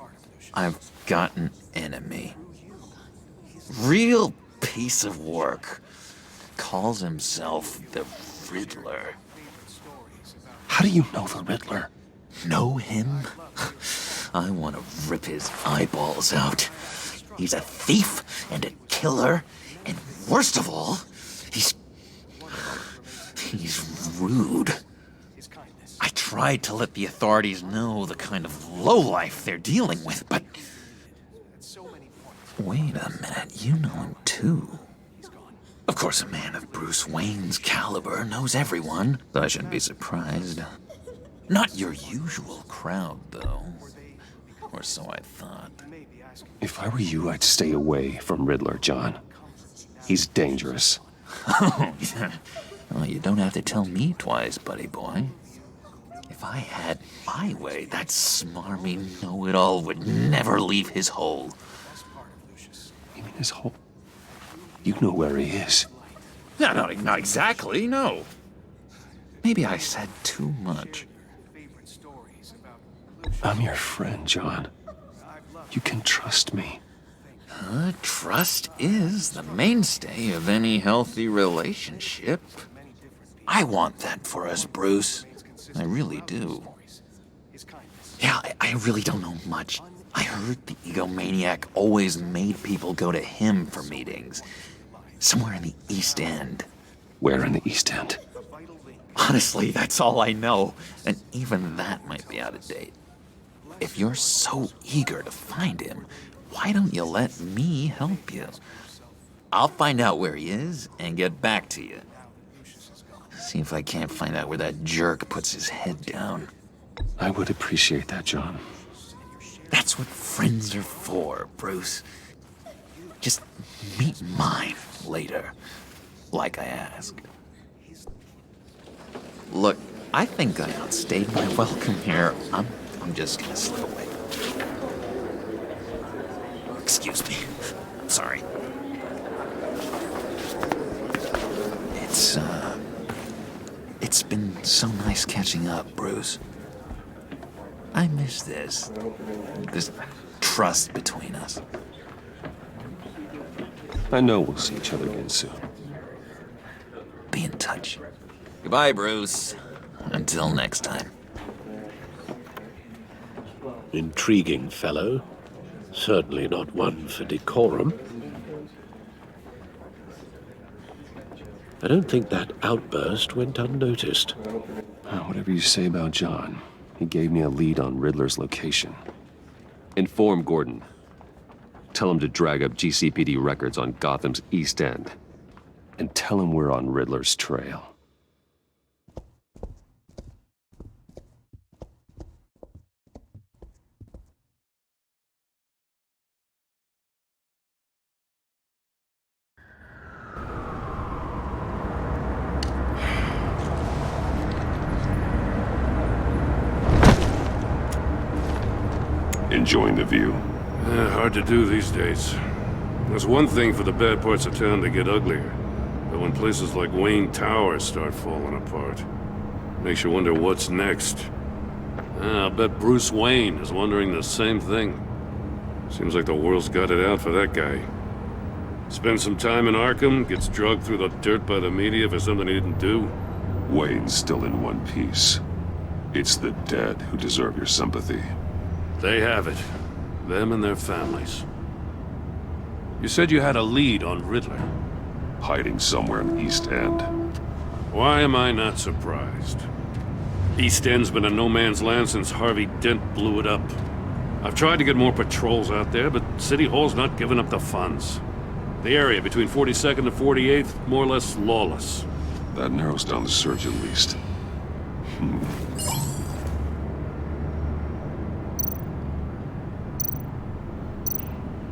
I've got an enemy. Real piece of work. Calls himself the Riddler. How do you know the Riddler? Know him? I want to rip his eyeballs out. He's a thief and a killer, and worst of all, he's rude. I tried to let the authorities know the kind of lowlife they're dealing with, but... Wait a minute, you know him too. Of course, a man of Bruce Wayne's caliber knows everyone, so I shouldn't be surprised. Not your usual crowd, though. Or so I thought. If I were you, I'd stay away from Riddler, John. He's dangerous. Oh, yeah. Well, you don't have to tell me twice, buddy boy. If I had my way, that smarmy know-it-all would never leave his hole. You mean his hole? You know where he is. No, not exactly, no. Maybe I said too much. I'm your friend, John. You can trust me. Trust is the mainstay of any healthy relationship. I want that for us, Bruce. I really do. Yeah, I really don't know much. I heard the egomaniac always made people go to him for meetings. Somewhere in the East End. Where in the East End? Honestly, that's all I know. And even that might be out of date. If you're so eager to find him, why don't you let me help you? I'll find out where he is and get back to you. See if I can't find out where that jerk puts his head down. I would appreciate that, John. That's what friends are for, Bruce. Just meet mine later, like I asked. Look, I think I outstayed my welcome here. I'm just gonna slip away. Excuse me. I'm sorry. It's been so nice catching up, Bruce. I miss this trust between us. I know we'll see each other again soon. Be in touch. Goodbye, Bruce. Until next time. Intriguing fellow. Certainly not one for decorum. I don't think that outburst went unnoticed. Whatever you say about John, he gave me a lead on Riddler's location. Inform Gordon. Tell him to drag up GCPD records on Gotham's East End. And tell him we're on Riddler's trail. Enjoying the view? Hard to do these days. There's one thing for the bad parts of town to get uglier. But when places like Wayne Tower start falling apart, makes you wonder what's next. I'll bet Bruce Wayne is wondering the same thing. Seems like the world's got it out for that guy. Spends some time in Arkham, gets drugged through the dirt by the media for something he didn't do. Wayne's still in one piece. It's the dead who deserve your sympathy. They have it. Them and their families. You said you had a lead on Riddler. Hiding somewhere in the East End. Why am I not surprised? East End's been a no-man's land since Harvey Dent blew it up. I've tried to get more patrols out there, but City Hall's not giving up the funds. The area between 42nd and 48th, more or less lawless. That narrows down the search at least.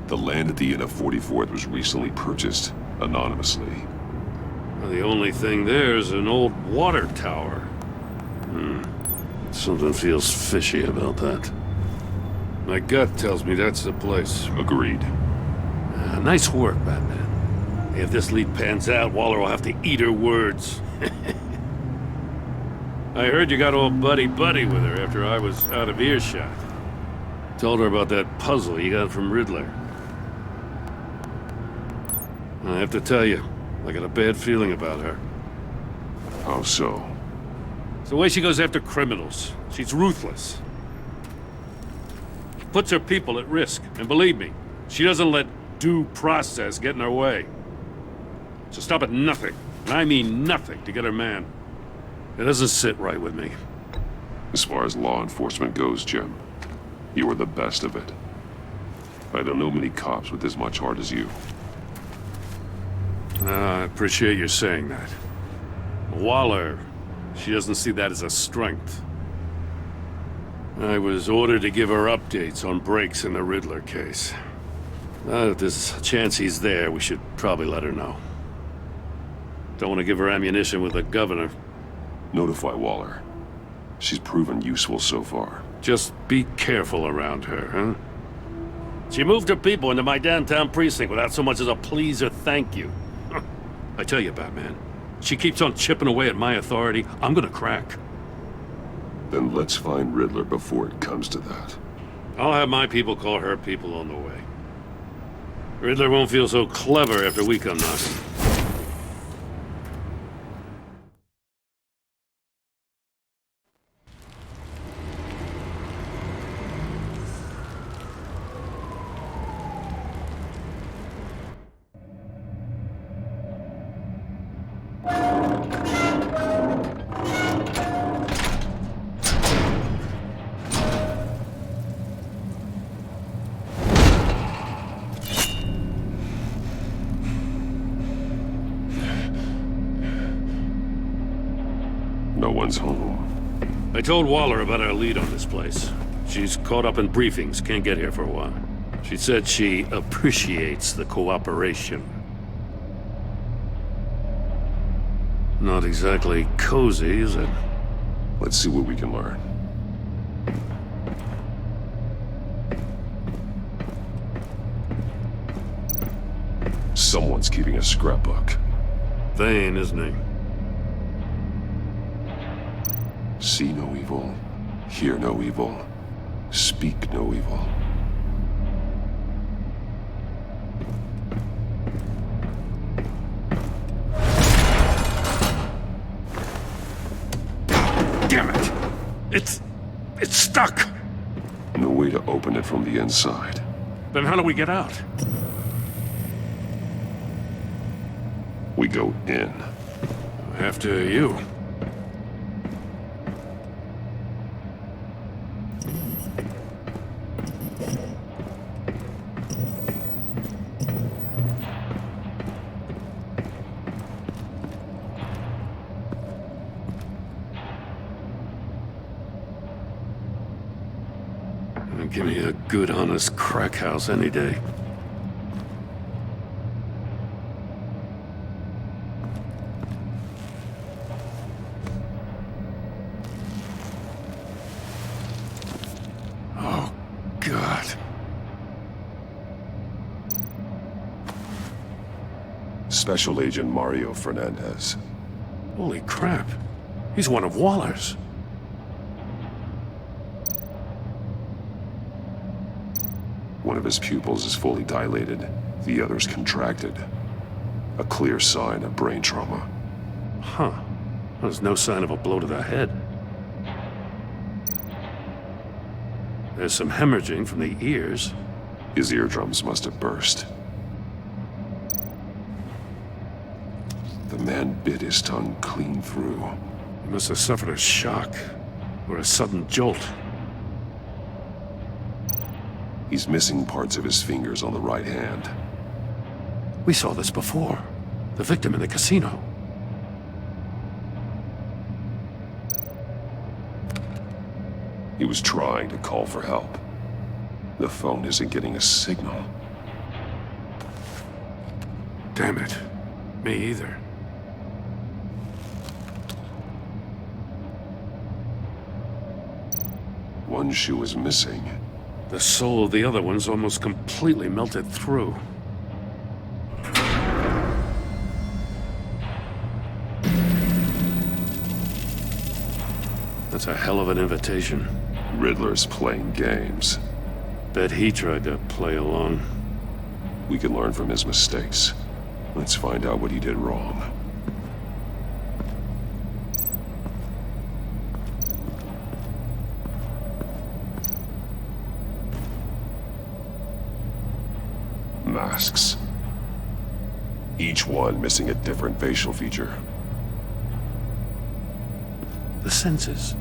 The land at the end of 44th was recently purchased, anonymously. Well, the only thing there is an old water tower. Something feels fishy about that. My gut tells me that's the place. Agreed. Nice work, Batman. If this lead pans out, Waller will have to eat her words. I heard you got all buddy-buddy with her after I was out of earshot. Told her about that puzzle you got from Riddler. I have to tell you, I got a bad feeling about her. How so? It's the way she goes after criminals. She's ruthless. Puts her people at risk. And believe me, she doesn't let due process get in her way. She'll stop at nothing, and I mean nothing, to get her man. It doesn't sit right with me. As far as law enforcement goes, Jim, you are the best of it. I don't know many cops with as much heart as you. I appreciate you saying that. Waller, she doesn't see that as a strength. I was ordered to give her updates on breaks in the Riddler case. If there's a chance he's there, we should probably let her know. Don't want to give her ammunition with the governor. Notify Waller. She's proven useful so far. Just be careful around her, huh? She moved her people into my downtown precinct without so much as a please or thank you. I tell you, Batman, she keeps on chipping away at my authority, I'm gonna crack. Then let's find Riddler before it comes to that. I'll have my people call her people on the way. Riddler won't feel so clever after we come knocking. No one's home. I told Waller about our lead on this place. She's caught up in briefings, can't get here for a while. She said she appreciates the cooperation. Not exactly cozy, is it? Let's see what we can learn. Someone's keeping a scrapbook. Vane, isn't he? See no evil, hear no evil, speak no evil. Damn it! It's stuck! No way to open it from the inside. Then how do we get out? We go in. After you. Give me a good, honest crack house any day. Oh, God. Special Agent Mario Fernandez. Holy crap. He's one of Waller's. One of his pupils is fully dilated, the other's contracted. A clear sign of brain trauma. Huh. There's no sign of a blow to the head. There's some hemorrhaging from the ears. His eardrums must have burst. The man bit his tongue clean through. He must have suffered a shock, or a sudden jolt. He's missing parts of his fingers on the right hand. We saw this before. The victim in the casino. He was trying to call for help. The phone isn't getting a signal. Damn it. Me either. One shoe is missing. The sole of the other one's almost completely melted through. That's a hell of an invitation. Riddler's playing games. Bet he tried to play along. We can learn from his mistakes. Let's find out what he did wrong. Masks. Each one missing a different facial feature. The senses.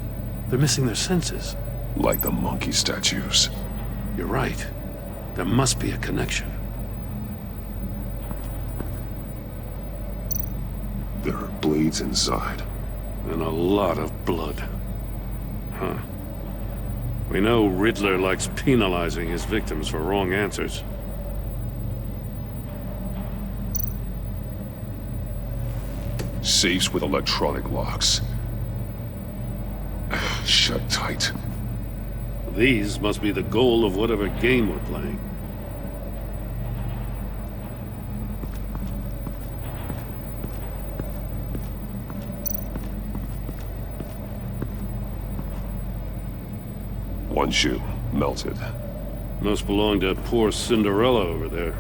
They're missing their senses. Like the monkey statues. You're right. There must be a connection. There are blades inside. And a lot of blood. Huh. We know Riddler likes penalizing his victims for wrong answers. Safes with electronic locks. Shut tight. These must be the goal of whatever game we're playing. One shoe, melted. Must belong to poor Cinderella over there.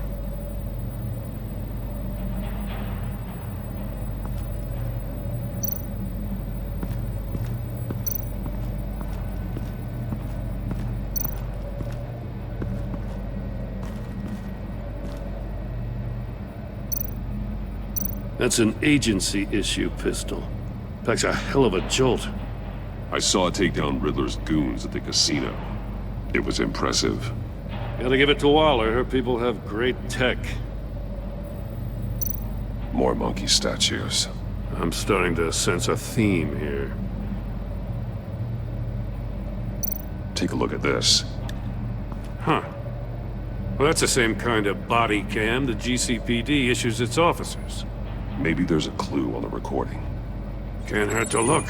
That's an agency issue pistol. Packs a hell of a jolt. I saw it take down Riddler's goons at the casino. It was impressive. Gotta give it to Waller. Her people have great tech. More monkey statues. I'm starting to sense a theme here. Take a look at this. Huh. Well, that's the same kind of body cam the GCPD issues its officers. Maybe there's a clue on the recording. Can't hurt to look.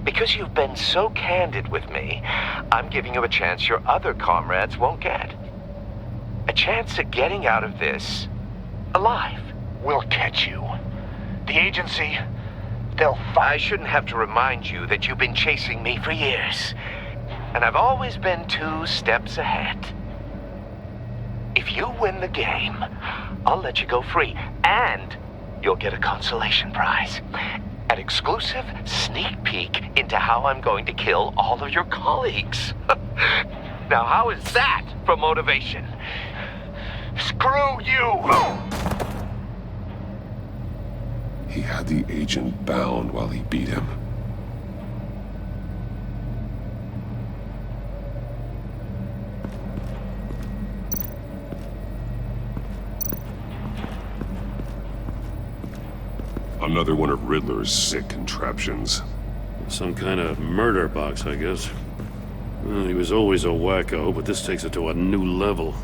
Because you've been so candid with me, I'm giving you a chance your other comrades won't get. A chance at getting out of this alive. We'll catch you. The agency, they'll find... I shouldn't have to remind you that you've been chasing me for years. And I've always been 2 steps ahead. If you win the game, I'll let you go free, and you'll get a consolation prize. An exclusive sneak peek into how I'm going to kill all of your colleagues. Now, how is that for motivation? Screw you! He had the agent bound while he beat him. Another one of Riddler's sick contraptions. Some kind of murder box, I guess. Well, he was always a wacko, but this takes it to a new level.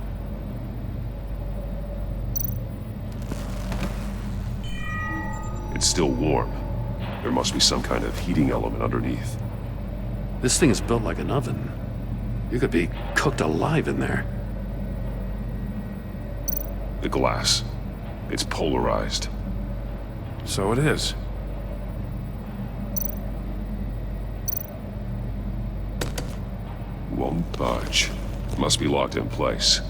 It's still warm. There must be some kind of heating element underneath. This thing is built like an oven. You could be cooked alive in there. The glass. It's polarized. So it is. Won't budge. Must be locked in place.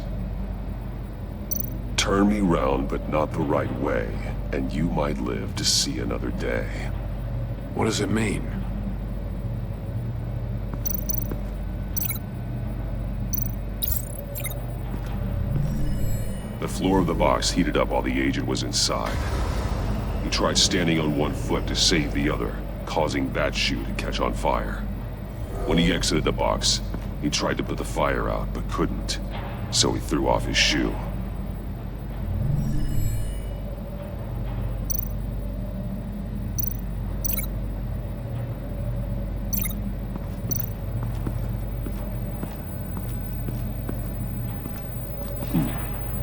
Turn me round, but not the right way, and you might live to see another day. What does it mean? The floor of the box heated up while the agent was inside. He tried standing on one foot to save the other, causing that shoe to catch on fire. When he exited the box, he tried to put the fire out, but couldn't, so he threw off his shoe.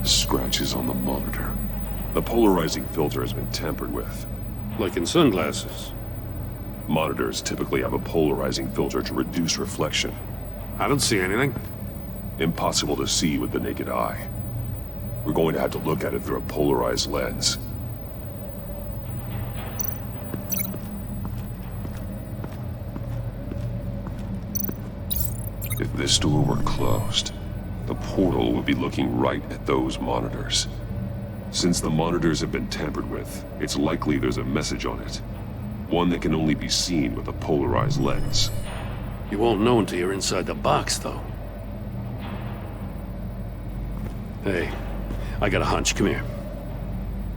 Scratches on the monitor. The polarizing filter has been tampered with. Like in sunglasses. Monitors typically have a polarizing filter to reduce reflection. I don't see anything. Impossible to see with the naked eye. We're going to have to look at it through a polarized lens. If this door were closed, the portal would be looking right at those monitors. Since the monitors have been tampered with, it's likely there's a message on it. One that can only be seen with a polarized lens. You won't know until you're inside the box, though. Hey, I got a hunch. Come here.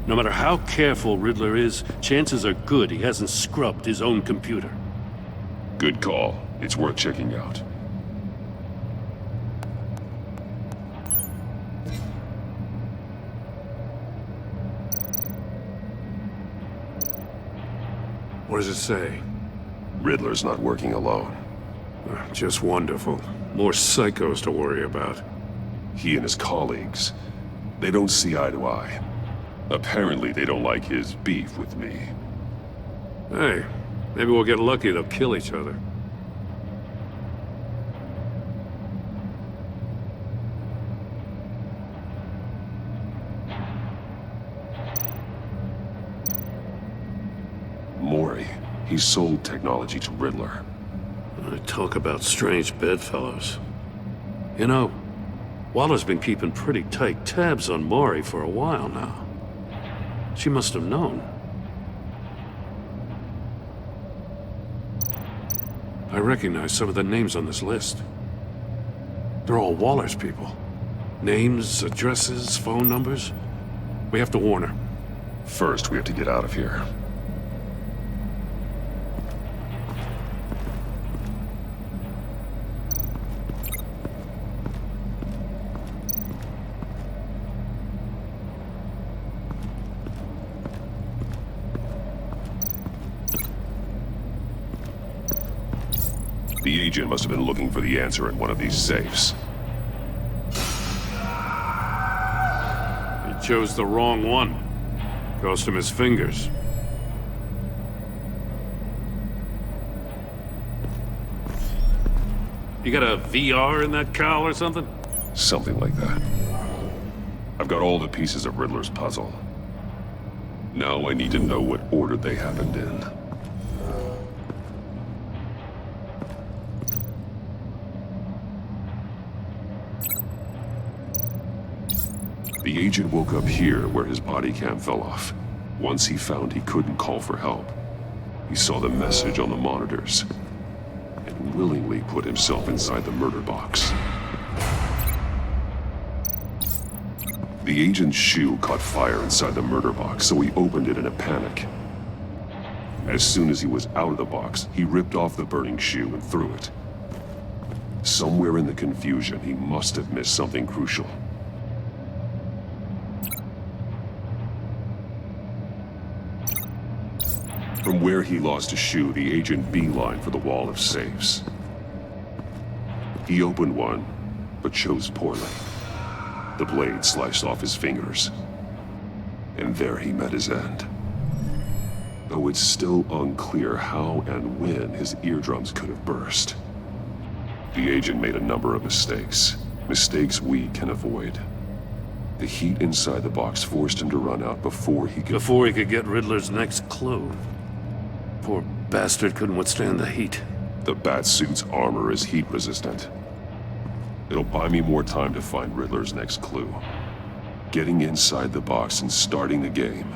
No matter how careful Riddler is, chances are good he hasn't scrubbed his own computer. Good call. It's worth checking out. What does it say? Riddler's not working alone. Just wonderful. More psychos to worry about. He and his colleagues, they don't see eye to eye. Apparently they don't like his beef with me. Hey, maybe we'll get lucky they'll kill each other. Mori, he sold technology to Riddler. Talk about strange bedfellows. You know, Waller's been keeping pretty tight tabs on Mori for a while now. She must have known. I recognize some of the names on this list. They're all Waller's people. Names, addresses, phone numbers. We have to warn her. First, we have to get out of here. The agent must have been looking for the answer in one of these safes. He chose the wrong one. Cost him his fingers. You got a VR in that cowl or something? Something like that. I've got all the pieces of Riddler's puzzle. Now I need to know what order they happened in. The agent woke up here where his body cam fell off. Once he found he couldn't call for help, he saw the message on the monitors and willingly put himself inside the murder box. The agent's shoe caught fire inside the murder box, so he opened it in a panic. As soon as he was out of the box, he ripped off the burning shoe and threw it. Somewhere in the confusion, he must have missed something crucial. From where he lost his shoe, the agent beelined for the wall of safes. He opened one, but chose poorly. The blade sliced off his fingers. And there he met his end. Though it's still unclear how and when his eardrums could have burst. The agent made a number of mistakes. Mistakes we can avoid. The heat inside the box forced him to run out before he could get Riddler's next clue. Poor bastard couldn't withstand the heat. The Batsuit's armor is heat resistant. It'll buy me more time to find Riddler's next clue. Getting inside the box and starting the game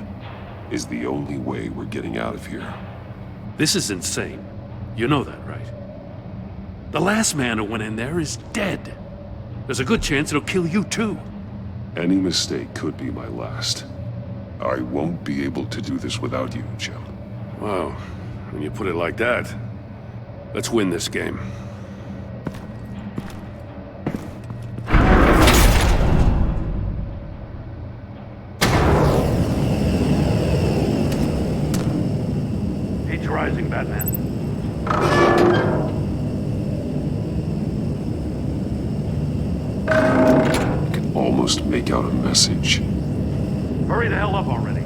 is the only way we're getting out of here. This is insane. You know that, right? The last man who went in there is dead. There's a good chance it'll kill you too. Any mistake could be my last. I won't be able to do this without you, Jim. Wow, when you put it like that, let's win this game. Heat's rising, Batman. I can almost make out a message. Hurry the hell up already.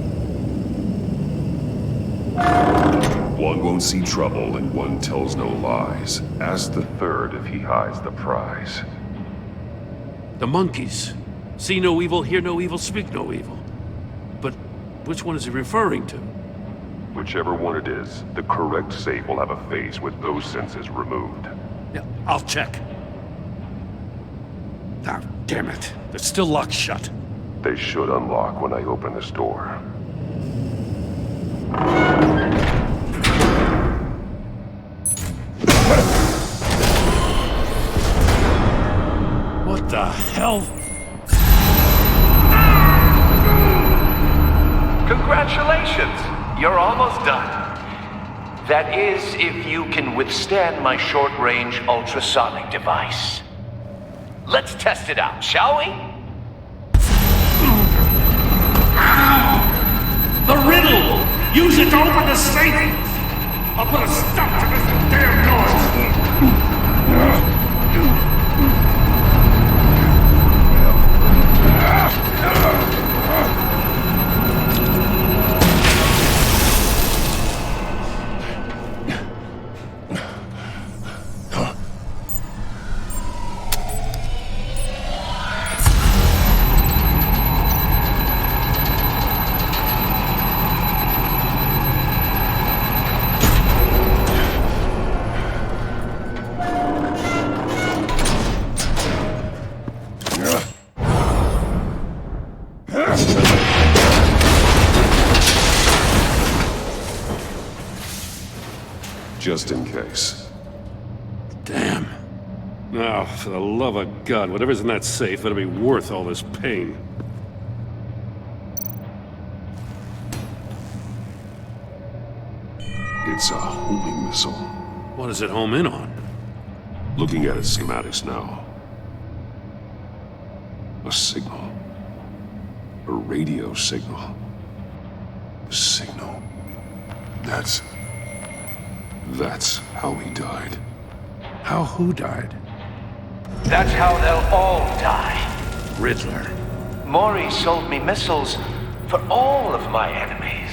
One won't see trouble and one tells no lies. Ask the third if he hides the prize. The monkeys. See no evil, hear no evil, speak no evil. But which one is he referring to? Whichever one it is, the correct safe will have a face with those senses removed. Yeah, I'll check. Ah, damn it. They're still locked shut. They should unlock when I open this door. What the hell? Congratulations! You're almost done. That is, if you can withstand my short-range ultrasonic device. Let's test it out, shall we? The riddle! Use it to open the safe! I'll put a stop to this damn noise! Just in case. Damn. Now, for the love of God, whatever's in that safe better be worth all this pain. It's a homing missile. What does it home in on? Looking at its schematics now. A signal. A radio signal. A signal. That's how he died. How who died? That's how they'll all die. Riddler. Maury sold me missiles for all of my enemies.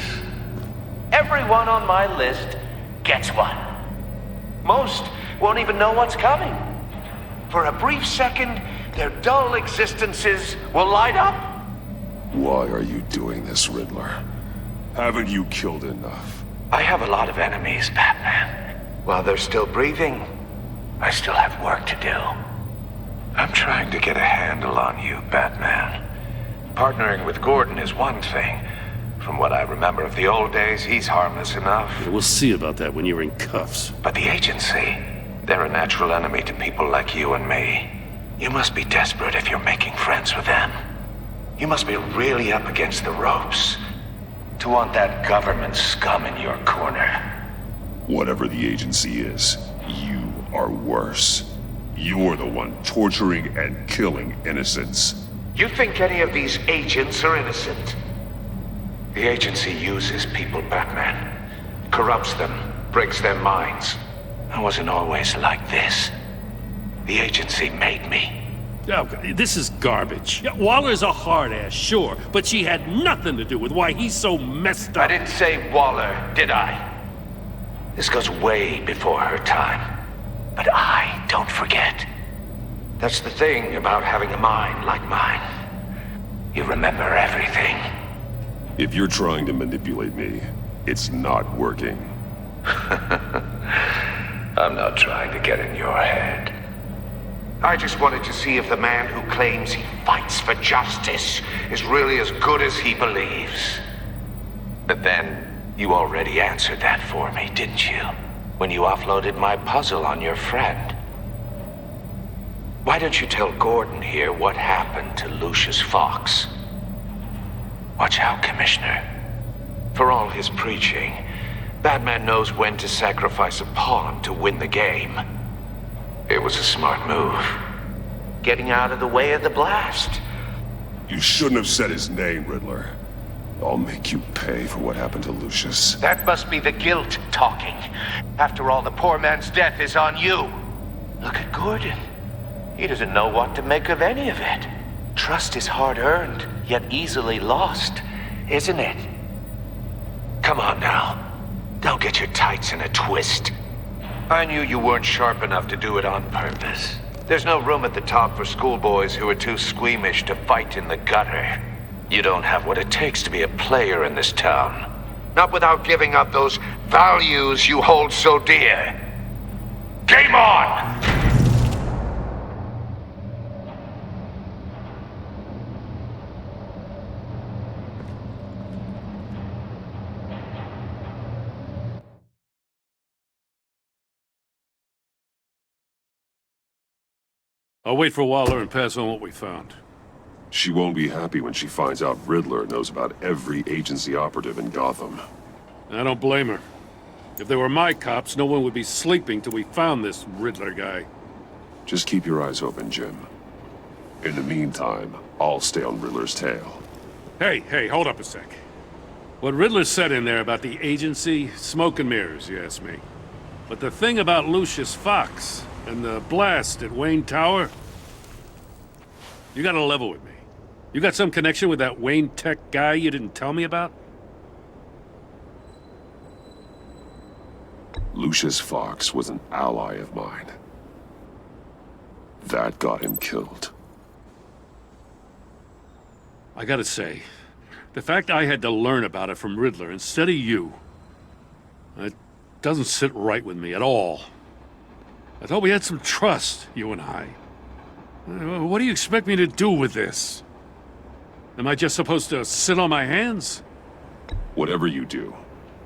Everyone on my list gets one. Most won't even know what's coming. For a brief second, their dull existences will light up. Why are you doing this, Riddler? Haven't you killed enough? I have a lot of enemies, Batman. While they're still breathing, I still have work to do. I'm trying to get a handle on you, Batman. Partnering with Gordon is one thing. From what I remember of the old days, he's harmless enough. Yeah, we'll see about that when you're in cuffs. But the agency, they're a natural enemy to people like you and me. You must be desperate if you're making friends with them. You must be really up against the ropes to want that government scum in your corner. Whatever the agency is, you are worse. You're the one torturing and killing innocents. You think any of these agents are innocent? The agency uses people, Batman. Corrupts them, breaks their minds. I wasn't always like this. The agency made me. Oh, this is garbage. Yeah, Waller's a hard ass, sure, but she had nothing to do with why he's so messed up. I didn't say Waller, did I? This goes way before her time. But I don't forget. That's the thing about having a mind like mine. You remember everything. If you're trying to manipulate me, it's not working. I'm not trying to get in your head. I just wanted to see if the man who claims he fights for justice is really as good as he believes. But then, you already answered that for me, didn't you? When you offloaded my puzzle on your friend. Why don't you tell Gordon here what happened to Lucius Fox? Watch out, Commissioner. For all his preaching, Batman knows when to sacrifice a pawn to win the game. It was a smart move. Getting out of the way of the blast. You shouldn't have said his name, Riddler. I'll make you pay for what happened to Lucius. That must be the guilt talking. After all, the poor man's death is on you. Look at Gordon. He doesn't know what to make of any of it. Trust is hard-earned, yet easily lost, isn't it? Come on now. Don't get your tights in a twist. I knew you weren't sharp enough to do it on purpose. There's no room at the top for schoolboys who are too squeamish to fight in the gutter. You don't have what it takes to be a player in this town. Not without giving up those values you hold so dear. Game on! I'll wait for Waller and pass on what we found. She won't be happy when she finds out Riddler knows about every agency operative in Gotham. I don't blame her. If they were my cops, no one would be sleeping till we found this Riddler guy. Just keep your eyes open, Jim. In the meantime, I'll stay on Riddler's tail. Hey, hold up a sec. What Riddler said in there about the agency, smoke and mirrors, you ask me. But the thing about Lucius Fox and the blast at Wayne Tower, you gotta level with me. You got some connection with that Wayne Tech guy you didn't tell me about? Lucius Fox was an ally of mine. That got him killed. I gotta say, the fact I had to learn about it from Riddler instead of you, it doesn't sit right with me at all. I thought we had some trust, you and I. What do you expect me to do with this? Am I just supposed to sit on my hands? Whatever you do,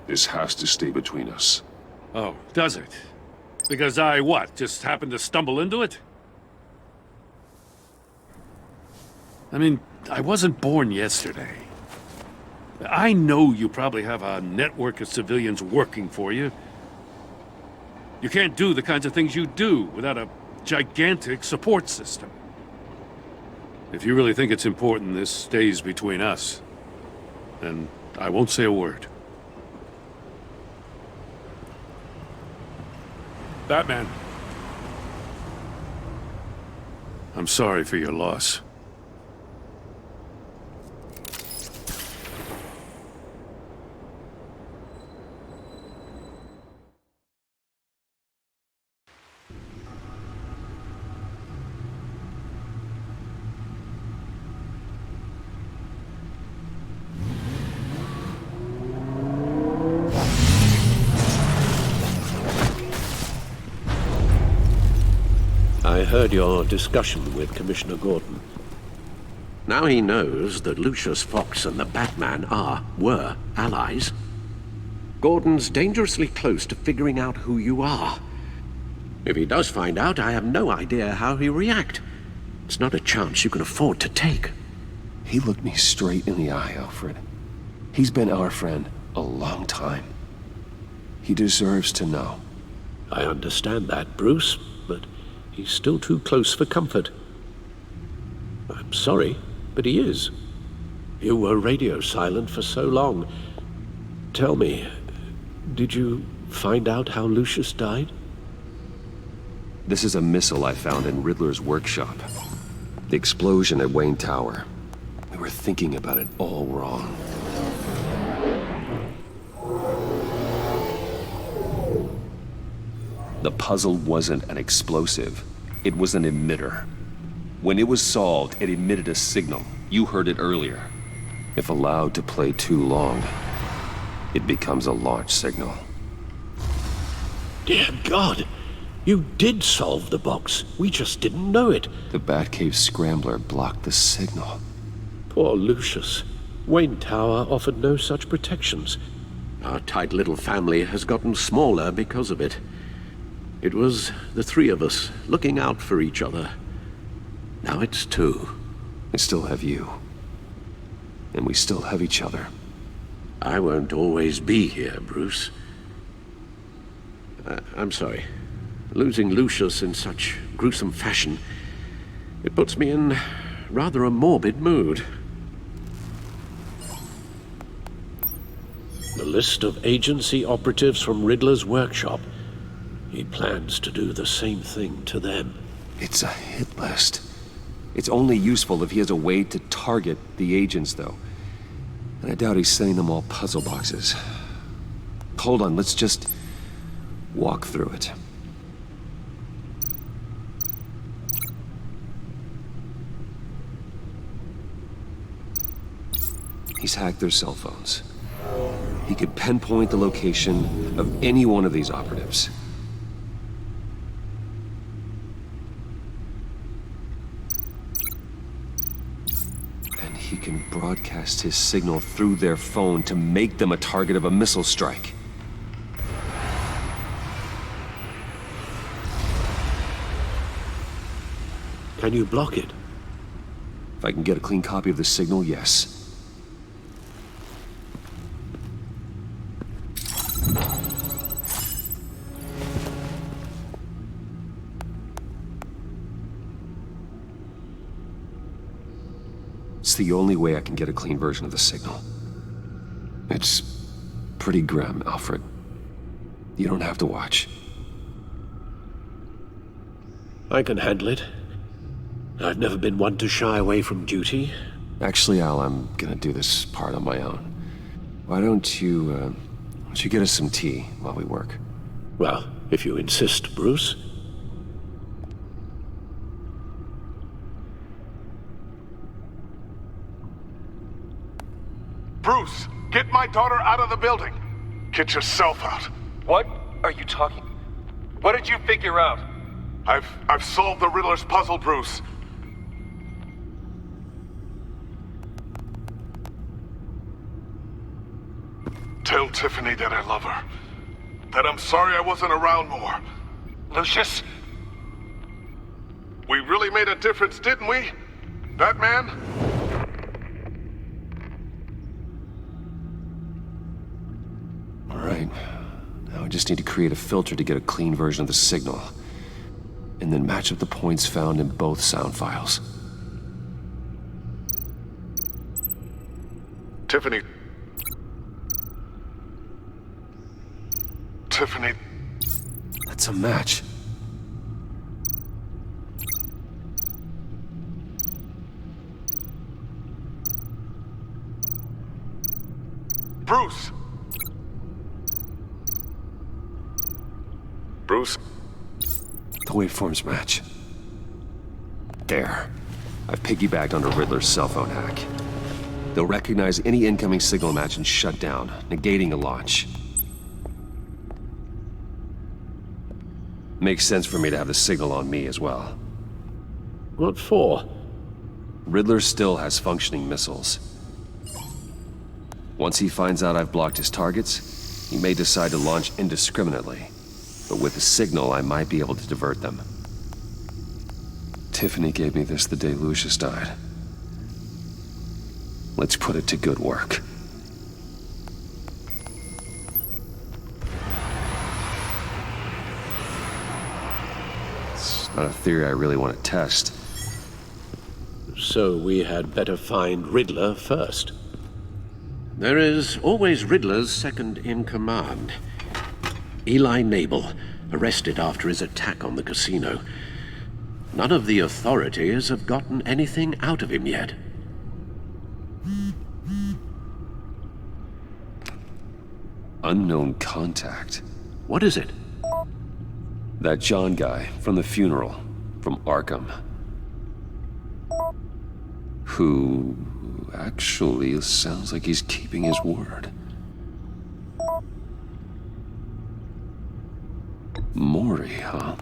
this has to stay between us. Oh, does it? Because I, what, just happened to stumble into it? I mean, I wasn't born yesterday. I know you probably have a network of civilians working for you. You can't do the kinds of things you do without a gigantic support system. If you really think it's important this stays between us, then I won't say a word. Batman. I'm sorry for your loss. I heard your discussion with Commissioner Gordon. Now he knows that Lucius Fox and the Batman were allies. Gordon's dangerously close to figuring out who you are. If he does find out, I have no idea how he'll react. It's not a chance you can afford to take. He looked me straight in the eye, Alfred. He's been our friend a long time. He deserves to know. I understand that, Bruce, but he's still too close for comfort. I'm sorry, but he is. You were radio silent for so long. Tell me, did you find out how Lucius died? This is a missile I found in Riddler's workshop. The explosion at Wayne Tower. We were thinking about it all wrong. The puzzle wasn't an explosive. It was an emitter. When it was solved, it emitted a signal. You heard it earlier. If allowed to play too long, it becomes a launch signal. Dear God! You did solve the box. We just didn't know it. The Batcave scrambler blocked the signal. Poor Lucius. Wayne Tower offered no such protections. Our tight little family has gotten smaller because of it. It was the three of us looking out for each other. Now it's 2. I still have you. And we still have each other. I won't always be here, Bruce. I'm sorry. Losing Lucius in such gruesome fashion, it puts me in rather a morbid mood. The list of agency operatives from Riddler's workshop. He plans to do the same thing to them. It's a hit list. It's only useful if he has a way to target the agents, though. And I doubt he's sending them all puzzle boxes. Hold on, let's just walk through it. He's hacked their cell phones. He could pinpoint the location of any one of these operatives. And he can broadcast his signal through their phone to make them a target of a missile strike. Can you block it? If I can get a clean copy of the signal, yes. It's the only way I can get a clean version of the signal. It's pretty grim, Alfred. You don't have to watch. I can handle it. I've never been one to shy away from duty. Actually, Al, I'm gonna do this part on my own. Why don't you get us some tea while we work? Well, if you insist, Bruce. Bruce, get my daughter out of the building. Get yourself out. What are you talking? What did you figure out? I've solved the Riddler's puzzle, Bruce. Tell Tiffany that I love her. That I'm sorry I wasn't around more. Lucius? We really made a difference, didn't we? Batman? All right. Now I just need to create a filter to get a clean version of the signal. And then match up the points found in both sound files. Tiffany. Tiffany. That's a match. Bruce. Bruce. The waveforms match. There. I've piggybacked onto Riddler's cell phone hack. They'll recognize any incoming signal match and shut down, negating a launch. Makes sense for me to have the signal on me as well. What for? Riddler still has functioning missiles. Once he finds out I've blocked his targets, he may decide to launch indiscriminately. But with the signal, I might be able to divert them. Tiffany gave me this the day Lucius died. Let's put it to good work. It's not a theory I really want to test. So we had better find Riddler first. There is always Riddler's second in command. Eli Nabel, arrested after his attack on the casino. None of the authorities have gotten anything out of him yet. Unknown contact. What is it? That John guy from the funeral, from Arkham. Who actually sounds like he's keeping his word. Mori, huh?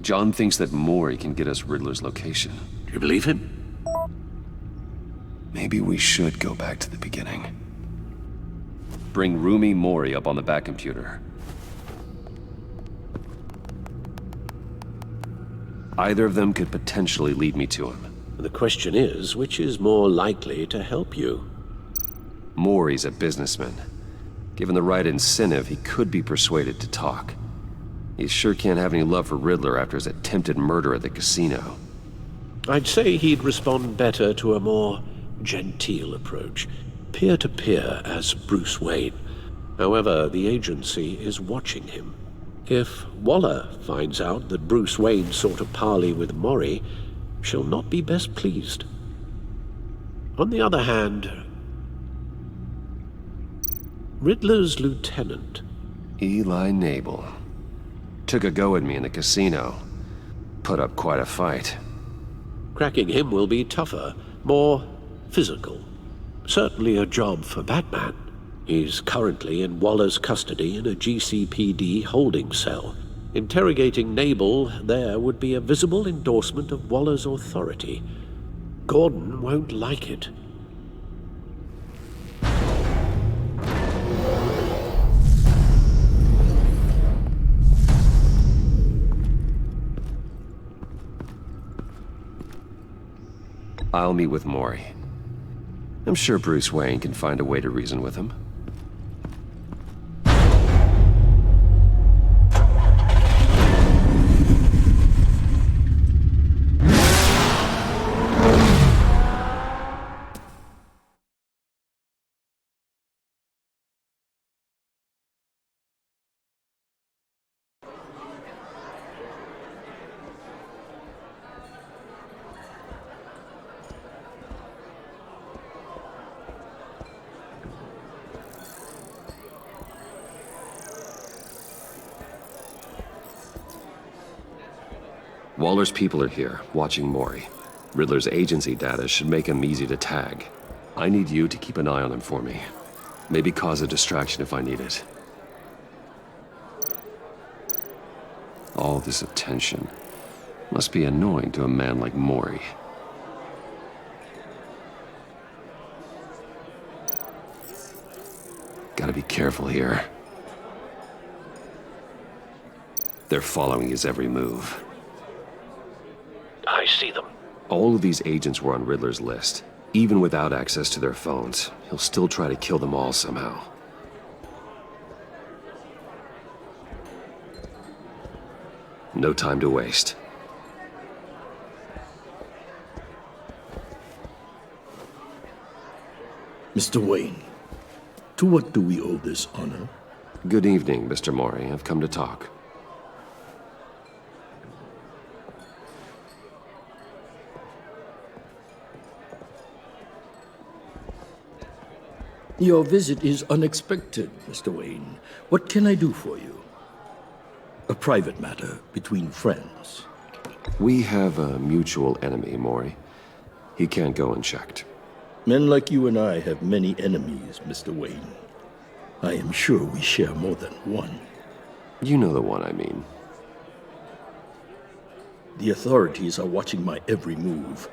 John thinks that Mori can get us Riddler's location. Do you believe him? Maybe we should go back to the beginning. Bring Rumi Mori up on the back computer. Either of them could potentially lead me to him. The question is, which is more likely to help you? Mori's a businessman. Given the right incentive, he could be persuaded to talk. He sure can't have any love for Riddler after his attempted murder at the casino. I'd say he'd respond better to a more genteel approach, peer-to-peer as Bruce Wayne. However, the agency is watching him. If Waller finds out that Bruce Wayne sought a parley with Mori, she'll not be best pleased. On the other hand, Riddler's lieutenant, Eli Nabel, took a go at me in the casino. Put up quite a fight. cracking him will be tougher, more physical. Certainly a job for Batman. He's currently in Waller's custody in a GCPD holding cell. Interrogating Nabel there would be a visible endorsement of Waller's authority. Gordon won't like it. I'll meet with Mori. I'm sure Bruce Wayne can find a way to reason with him. Waller's people are here, watching Mori. Riddler's agency data should make him easy to tag. I need you to keep an eye on him for me. Maybe cause a distraction if I need it. All this attention must be annoying to a man like Mori. Gotta be careful here. They're following his every move. I see them. All of these agents were on Riddler's list. Even without access to their phones, he'll still try to kill them all somehow. No time to waste. Mr. Wayne, to what do we owe this honor? Good evening, Mr. Mori. I've come to talk. Your visit is unexpected, Mr. Wayne. What can I do for you? A private matter between friends. We have a mutual enemy, Mori. He can't go unchecked. Men like you and I have many enemies, Mr. Wayne. I am sure we share more than one. You know the one I mean. The authorities are watching my every move.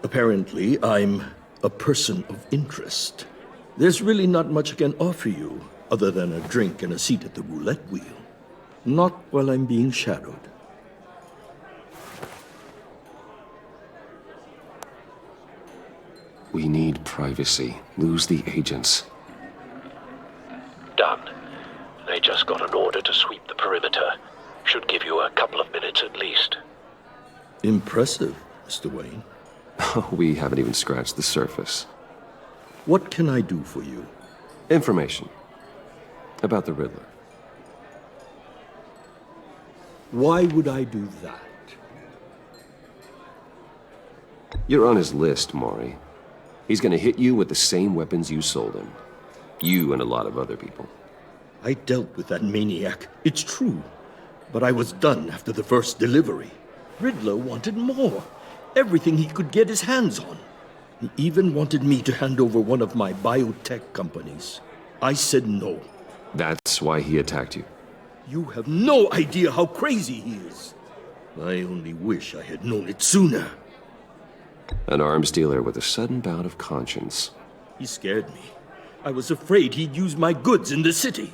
Apparently, I'm a person of interest. There's really not much I can offer you, other than a drink and a seat at the roulette wheel. Not while I'm being shadowed. We need privacy. Lose the agents. Done. They just got an order to sweep the perimeter. Should give you a couple of minutes at least. Impressive, Mr. Wayne. We haven't even scratched the surface. What can I do for you? Information. About the Riddler. Why would I do that? You're on his list, Mori. He's gonna hit you with the same weapons you sold him. You and a lot of other people. I dealt with that maniac, it's true. But I was done after the first delivery. Riddler wanted more. Everything he could get his hands on. He even wanted me to hand over one of my biotech companies. I said no. That's why he attacked you. You have no idea how crazy he is. I only wish I had known it sooner. An arms dealer with a sudden bout of conscience. He scared me. I was afraid he'd use my goods in the city.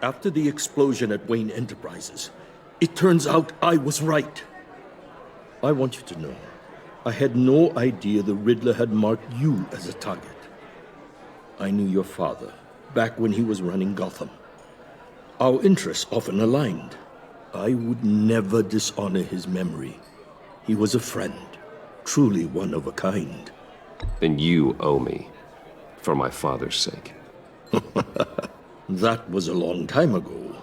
After the explosion at Wayne Enterprises, it turns out I was right. I want you to know, I had no idea the Riddler had marked you as a target. I knew your father back when he was running Gotham. Our interests often aligned. I would never dishonor his memory. He was a friend, truly one of a kind. Then you owe me, for my father's sake. That was a long time ago,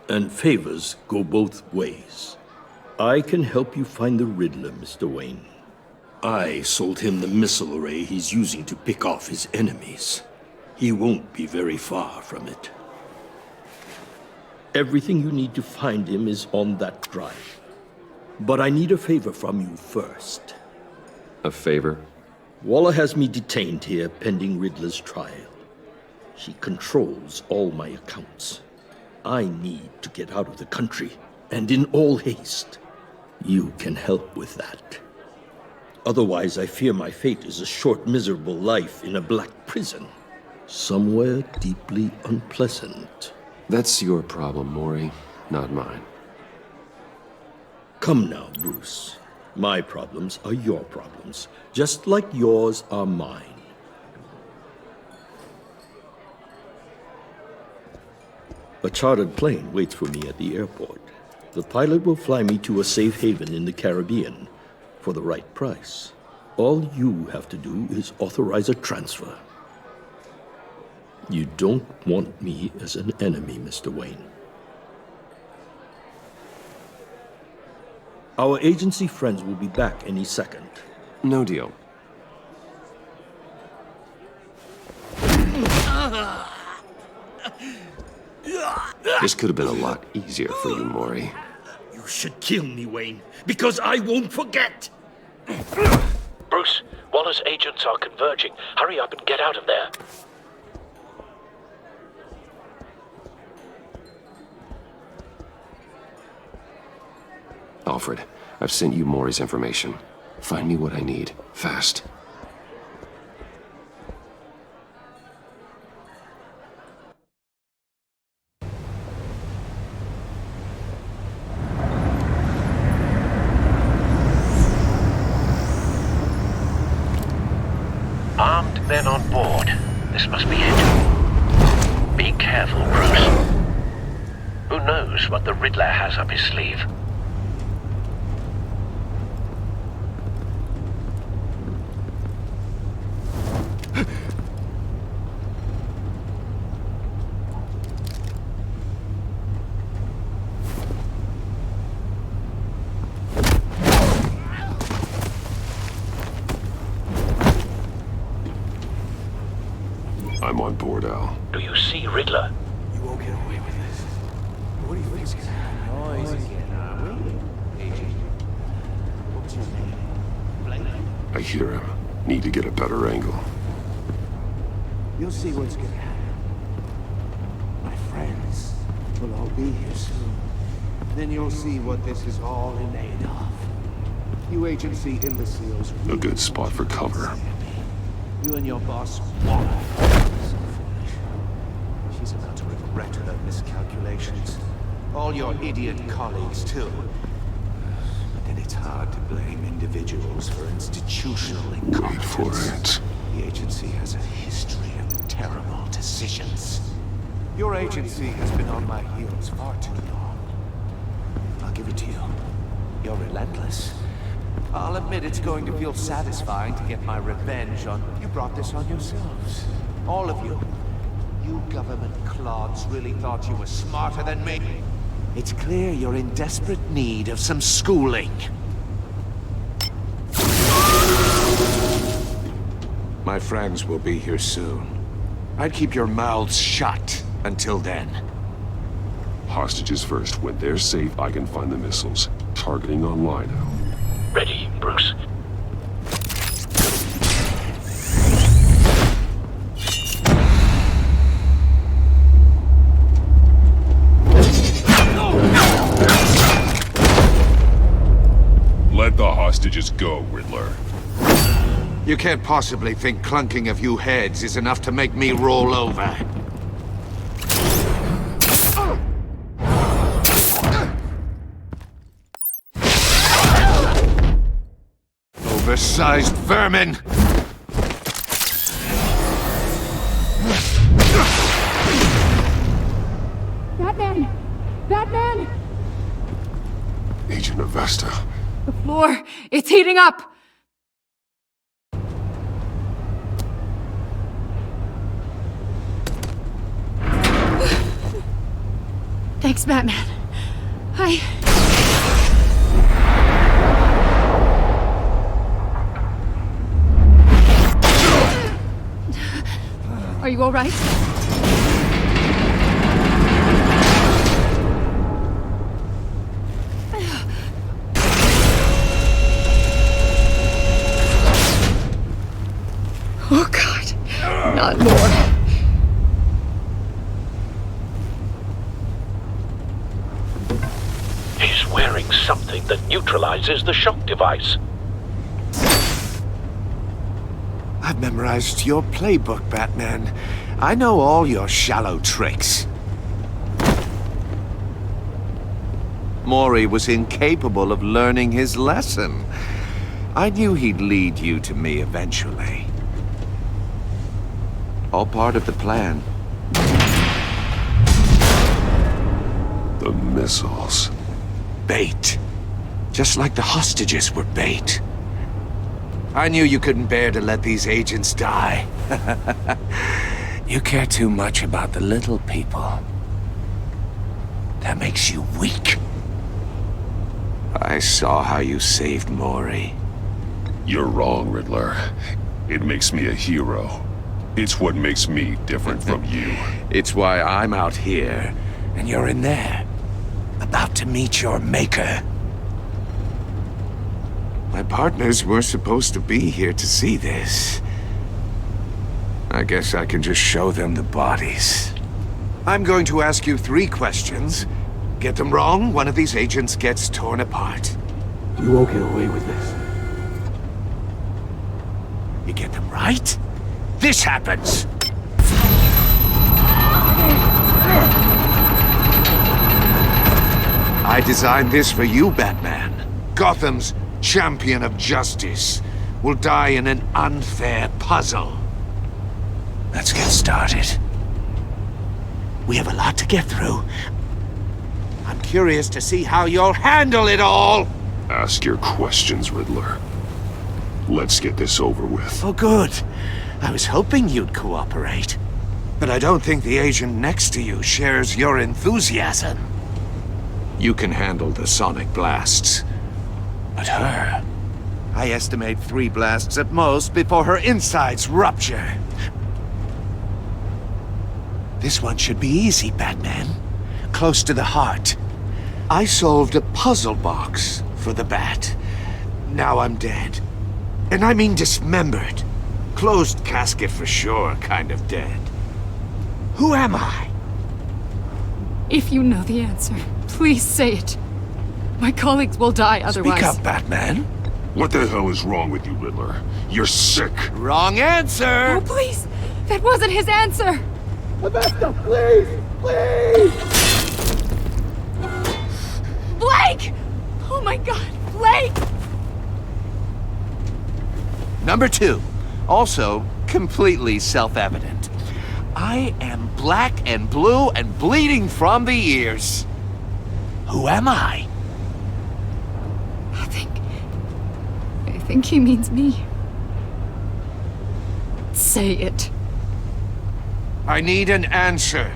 and favors go both ways. I can help you find the Riddler, Mr. Wayne. I sold him the missile array he's using to pick off his enemies. He won't be very far from it. Everything you need to find him is on that drive. But I need a favor from you first. A favor? Waller has me detained here pending Riddler's trial. She controls all my accounts. I need to get out of the country, and in all haste. You can help with that. Otherwise, I fear my fate is a short, miserable life in a black prison. Somewhere deeply unpleasant. That's your problem, Maury, not mine. Come now, Bruce. My problems are your problems, just like yours are mine. A chartered plane waits for me at the airport. The pilot will fly me to a safe haven in the Caribbean for the right price. All you have to do is authorize a transfer. You don't want me as an enemy, Mr. Wayne. Our agency friends will be back any second. No deal. This could have been a lot easier for you, Maury. You should kill me, Wayne, because I won't forget! Bruce, Waller's agents are converging. Hurry up and get out of there. Alfred, I've sent you Maury's information. Find me what I need, fast. Armed men on board. This must be it. Be careful, Bruce. Who knows what the Riddler has up his sleeve? I'm on board, Al. Do you see Riddler? You won't get away with this. What do you think is gonna happen? Noise again, What's your name? I hear him. Need to get a better angle. You'll see what's gonna happen. My friends will all be here soon. Then you'll see what this is all in aid of. You agency imbeciles. A good spot for cover. You and your boss, Waller. So foolish. She's about to regret her miscalculations. All your idiot colleagues, too. But then it's hard to blame individuals for institutional incompetence. Wait for it. The agency has a history of terrible decisions. Your agency has been on my heels far too long. I'll give it to you. You're relentless. I'll admit it's going to feel satisfying to get my revenge on... You brought this on yourselves. All of you. You government clods really thought you were smarter than me. It's clear you're in desperate need of some schooling. My friends will be here soon. I'd keep your mouths shut until then. Hostages first. When they're safe, I can find the missiles. Targeting online now. Ready, Bruce. Let the hostages go, Riddler. You can't possibly think clunking a few heads is enough to make me roll over. Oversized vermin! Batman! Batman! Agent Avesta. The floor, it's heating up! Thanks, Batman. Are you all right? Oh, God. Not more. He's wearing something that neutralizes the shock device. I've memorized your playbook, Batman. I know all your shallow tricks. Mori was incapable of learning his lesson. I knew he'd lead you to me eventually. All part of the plan. The missiles. Bait. Just like the hostages were bait. I knew you couldn't bear to let these agents die. You care too much about the little people. That makes you weak. I saw how you saved Mori. You're wrong, Riddler. It makes me a hero. It's what makes me different from you. It's why I'm out here, and you're in there. About to meet your maker. My partners were supposed to be here to see this. I guess I can just show them the bodies. I'm going to ask you 3 questions. Get them wrong, one of these agents gets torn apart. You won't get away with this. You get them right, this happens! I designed this for you, Batman. Gotham's champion of justice will die in an unfair puzzle. Let's get started. We have a lot to get through. I'm curious to see how you'll handle it all! Ask your questions, Riddler. Let's get this over with. Oh, good. I was hoping you'd cooperate. But I don't think the agent next to you shares your enthusiasm. You can handle the sonic blasts. But her... I estimate 3 blasts at most before her insides rupture. This one should be easy, Batman. Close to the heart. I solved a puzzle box for the Bat. Now I'm dead. And I mean dismembered. Closed casket for sure, kind of dead. Who am I? If you know the answer, please say it. My colleagues will die otherwise. Speak up, Batman. What the hell is wrong with you, Riddler? You're sick. Wrong answer! Oh, please! That wasn't his answer! Avesta, please! Please! Blake! Oh my God, Blake! Number 2. Also, completely self-evident. I am black and blue and bleeding from the ears. Who am I? I think he means me. Say it. I need an answer.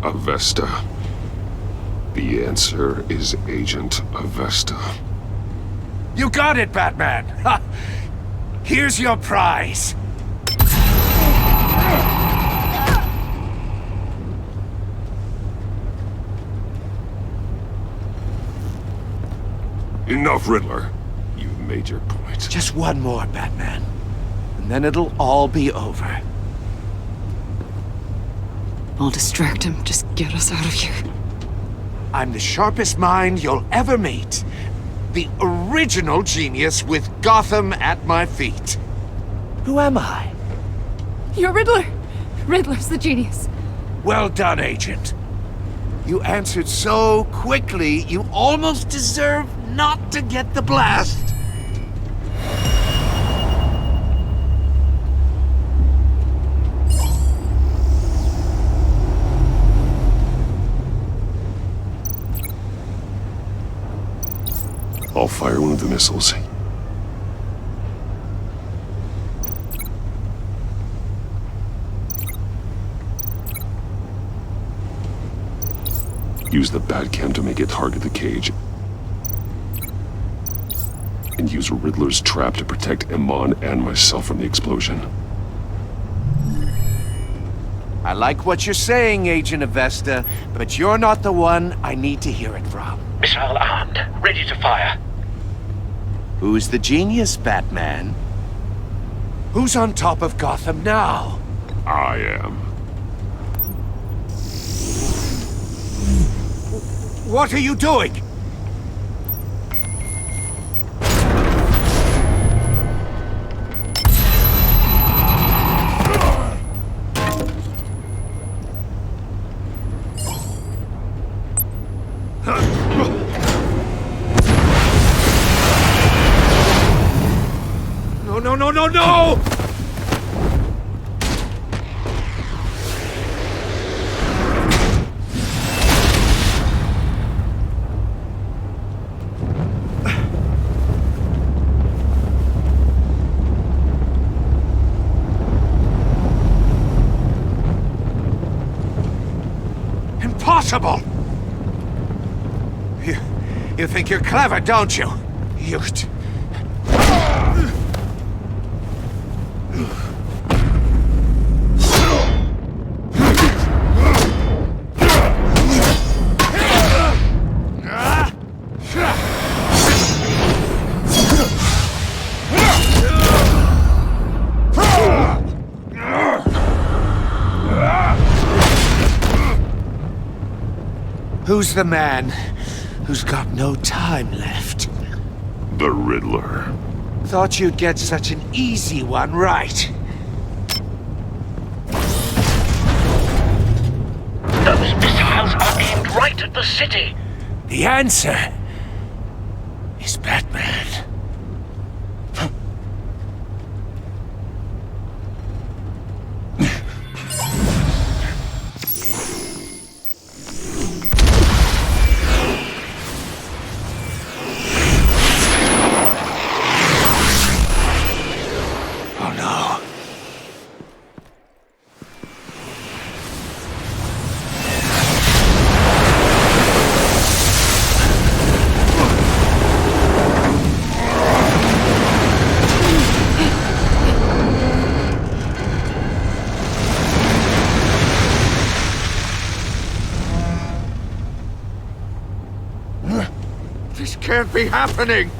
Avesta. The answer is Agent Avesta. You got it, Batman! Ha! Here's your prize. Enough, Riddler. You've made your point. Just one more, Batman. And then it'll all be over. I'll distract him. Just get us out of here. I'm the sharpest mind you'll ever meet. The original genius with Gotham at my feet. Who am I? You're Riddler. Riddler's the genius. Well done, Agent. You answered so quickly, you almost deserve not to get the blast. I'll fire one of the missiles. Use the Batcam to make it target the cage. And use Riddler's trap to protect Iman and myself from the explosion. I like what you're saying, Agent Avesta, but you're not the one I need to hear it from. Missile armed, ready to fire. Who's the genius, Batman? Who's on top of Gotham now? I am. What are you doing? No! Impossible! You think you're clever, don't you? Who's the man who's got no time left? The Riddler. Thought you'd get such an easy one right. Those missiles are aimed right at the city. The answer is Batman. This can't be happening!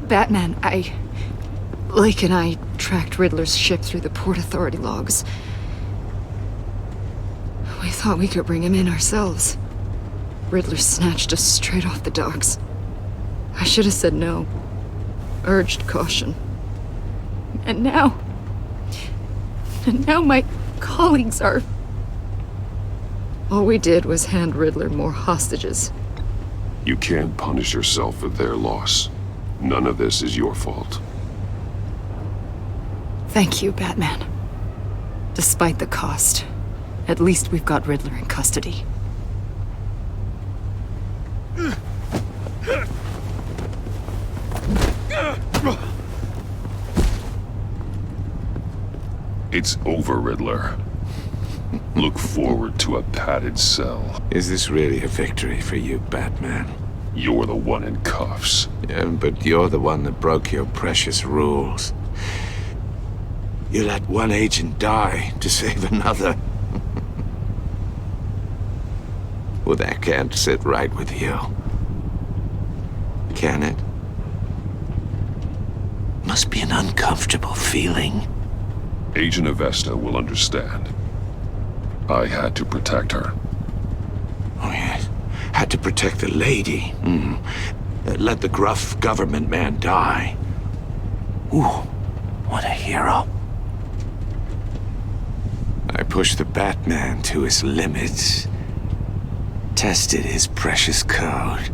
Batman, Lake and I tracked Riddler's ship through the Port Authority logs. We thought we could bring him in ourselves. Riddler snatched us straight off the docks. I should have said no. Urged caution. And now my colleagues are... All we did was hand Riddler more hostages. You can't punish yourself for their loss. None of this is your fault. Thank you, Batman. Despite the cost, at least we've got Riddler in custody. It's over, Riddler. Look forward to a padded cell. Is this really a victory for you, Batman? You're the one in cuffs. Yeah, but you're the one that broke your precious rules. You let one agent die to save another. Well, that can't sit right with you. Can it? Must be an uncomfortable feeling. Agent Avesta will understand. I had to protect her. Oh, yes. Had to protect the lady. Let the gruff government man die. Ooh, what a hero. I pushed the Batman to his limits. Tested his precious code.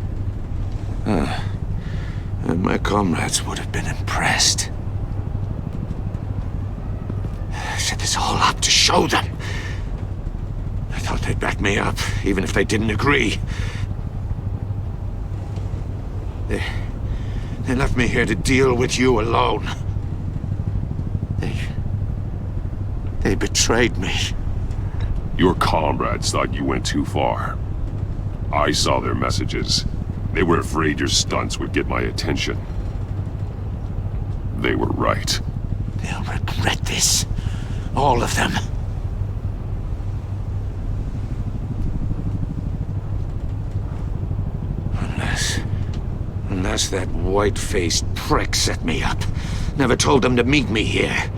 And my comrades would have been impressed. I set this all up to show them. I thought they'd back me up, even if they didn't agree. They left me here to deal with you alone. They betrayed me. Your comrades thought you went too far. I saw their messages. They were afraid your stunts would get my attention. They were right. They'll regret this. All of them. Unless that white-faced prick set me up. Never told them to meet me here.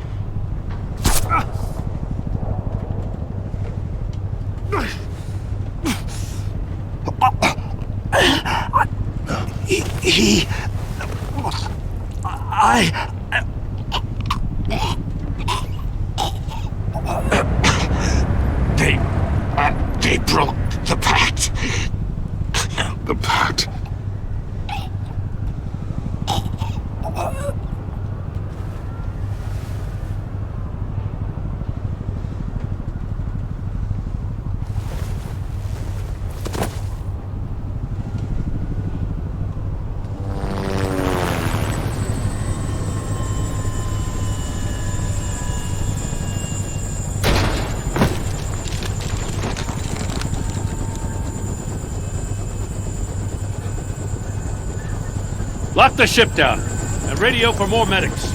They broke the pact. The pact? Lock the ship down and radio for more medics.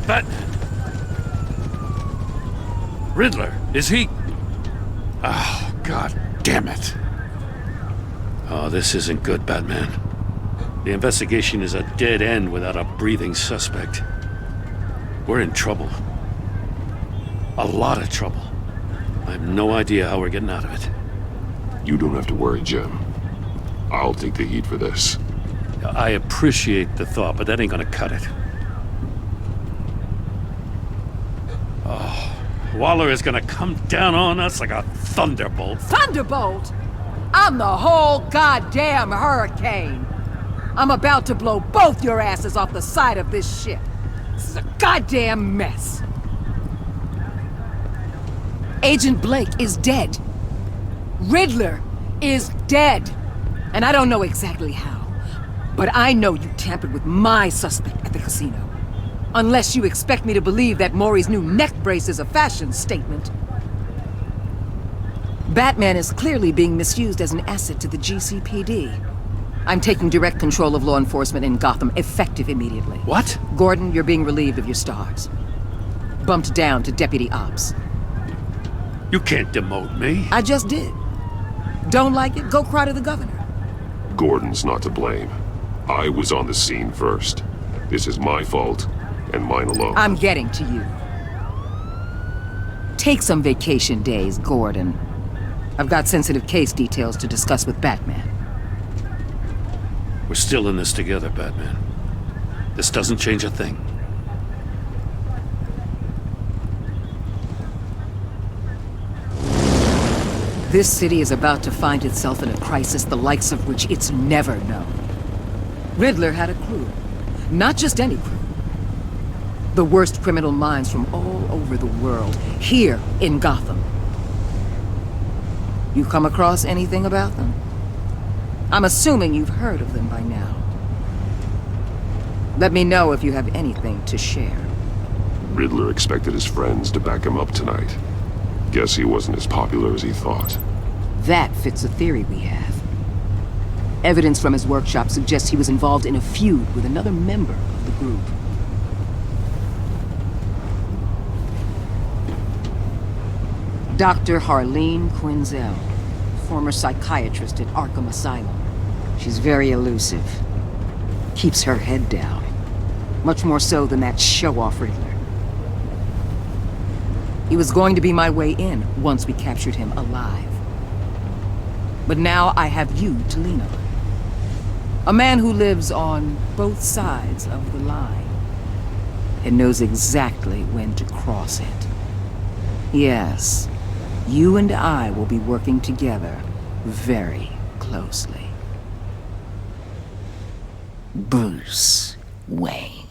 Batman. Riddler, is he? Oh, God damn it. Oh, this isn't good, Batman. The investigation is a dead end without a breathing suspect. We're in trouble. A lot of trouble. I have no idea how we're getting out of it. You don't have to worry, Jim. I'll take the heat for this. I appreciate the thought, but that ain't gonna cut it. Oh, Waller is gonna come down on us like a thunderbolt. Thunderbolt? I'm the whole goddamn hurricane. I'm about to blow both your asses off the side of this ship. This is a goddamn mess. Agent Blake is dead. Riddler is dead. And I don't know exactly how, but I know you tampered with my suspect at the casino. Unless you expect me to believe that Maury's new neck brace is a fashion statement. Batman is clearly being misused as an asset to the GCPD. I'm taking direct control of law enforcement in Gotham, effective immediately. What? Gordon, you're being relieved of your stars. Bumped down to Deputy Ops. You can't demote me. I just did. Don't like it? Go cry to the governor. Gordon's not to blame. I was on the scene first. This is my fault, and mine alone. I'm getting to you. Take some vacation days, Gordon. I've got sensitive case details to discuss with Batman. We're still in this together, Batman. This doesn't change a thing. This city is about to find itself in a crisis the likes of which it's never known. Riddler had a crew. Not just any crew. The worst criminal minds from all over the world, here in Gotham. You come across anything about them? I'm assuming you've heard of them by now. Let me know if you have anything to share. Riddler expected his friends to back him up tonight. Guess he wasn't as popular as he thought. That fits a theory we have. Evidence from his workshop suggests he was involved in a feud with another member of the group. Dr. Harleen Quinzel, former psychiatrist at Arkham Asylum. She's very elusive. Keeps her head down. Much more so than that show-off Riddler. He was going to be my way in once we captured him alive. But now I have you to lean on. A man who lives on both sides of the line and knows exactly when to cross it. Yes, you and I will be working together very closely. Bruce Wayne.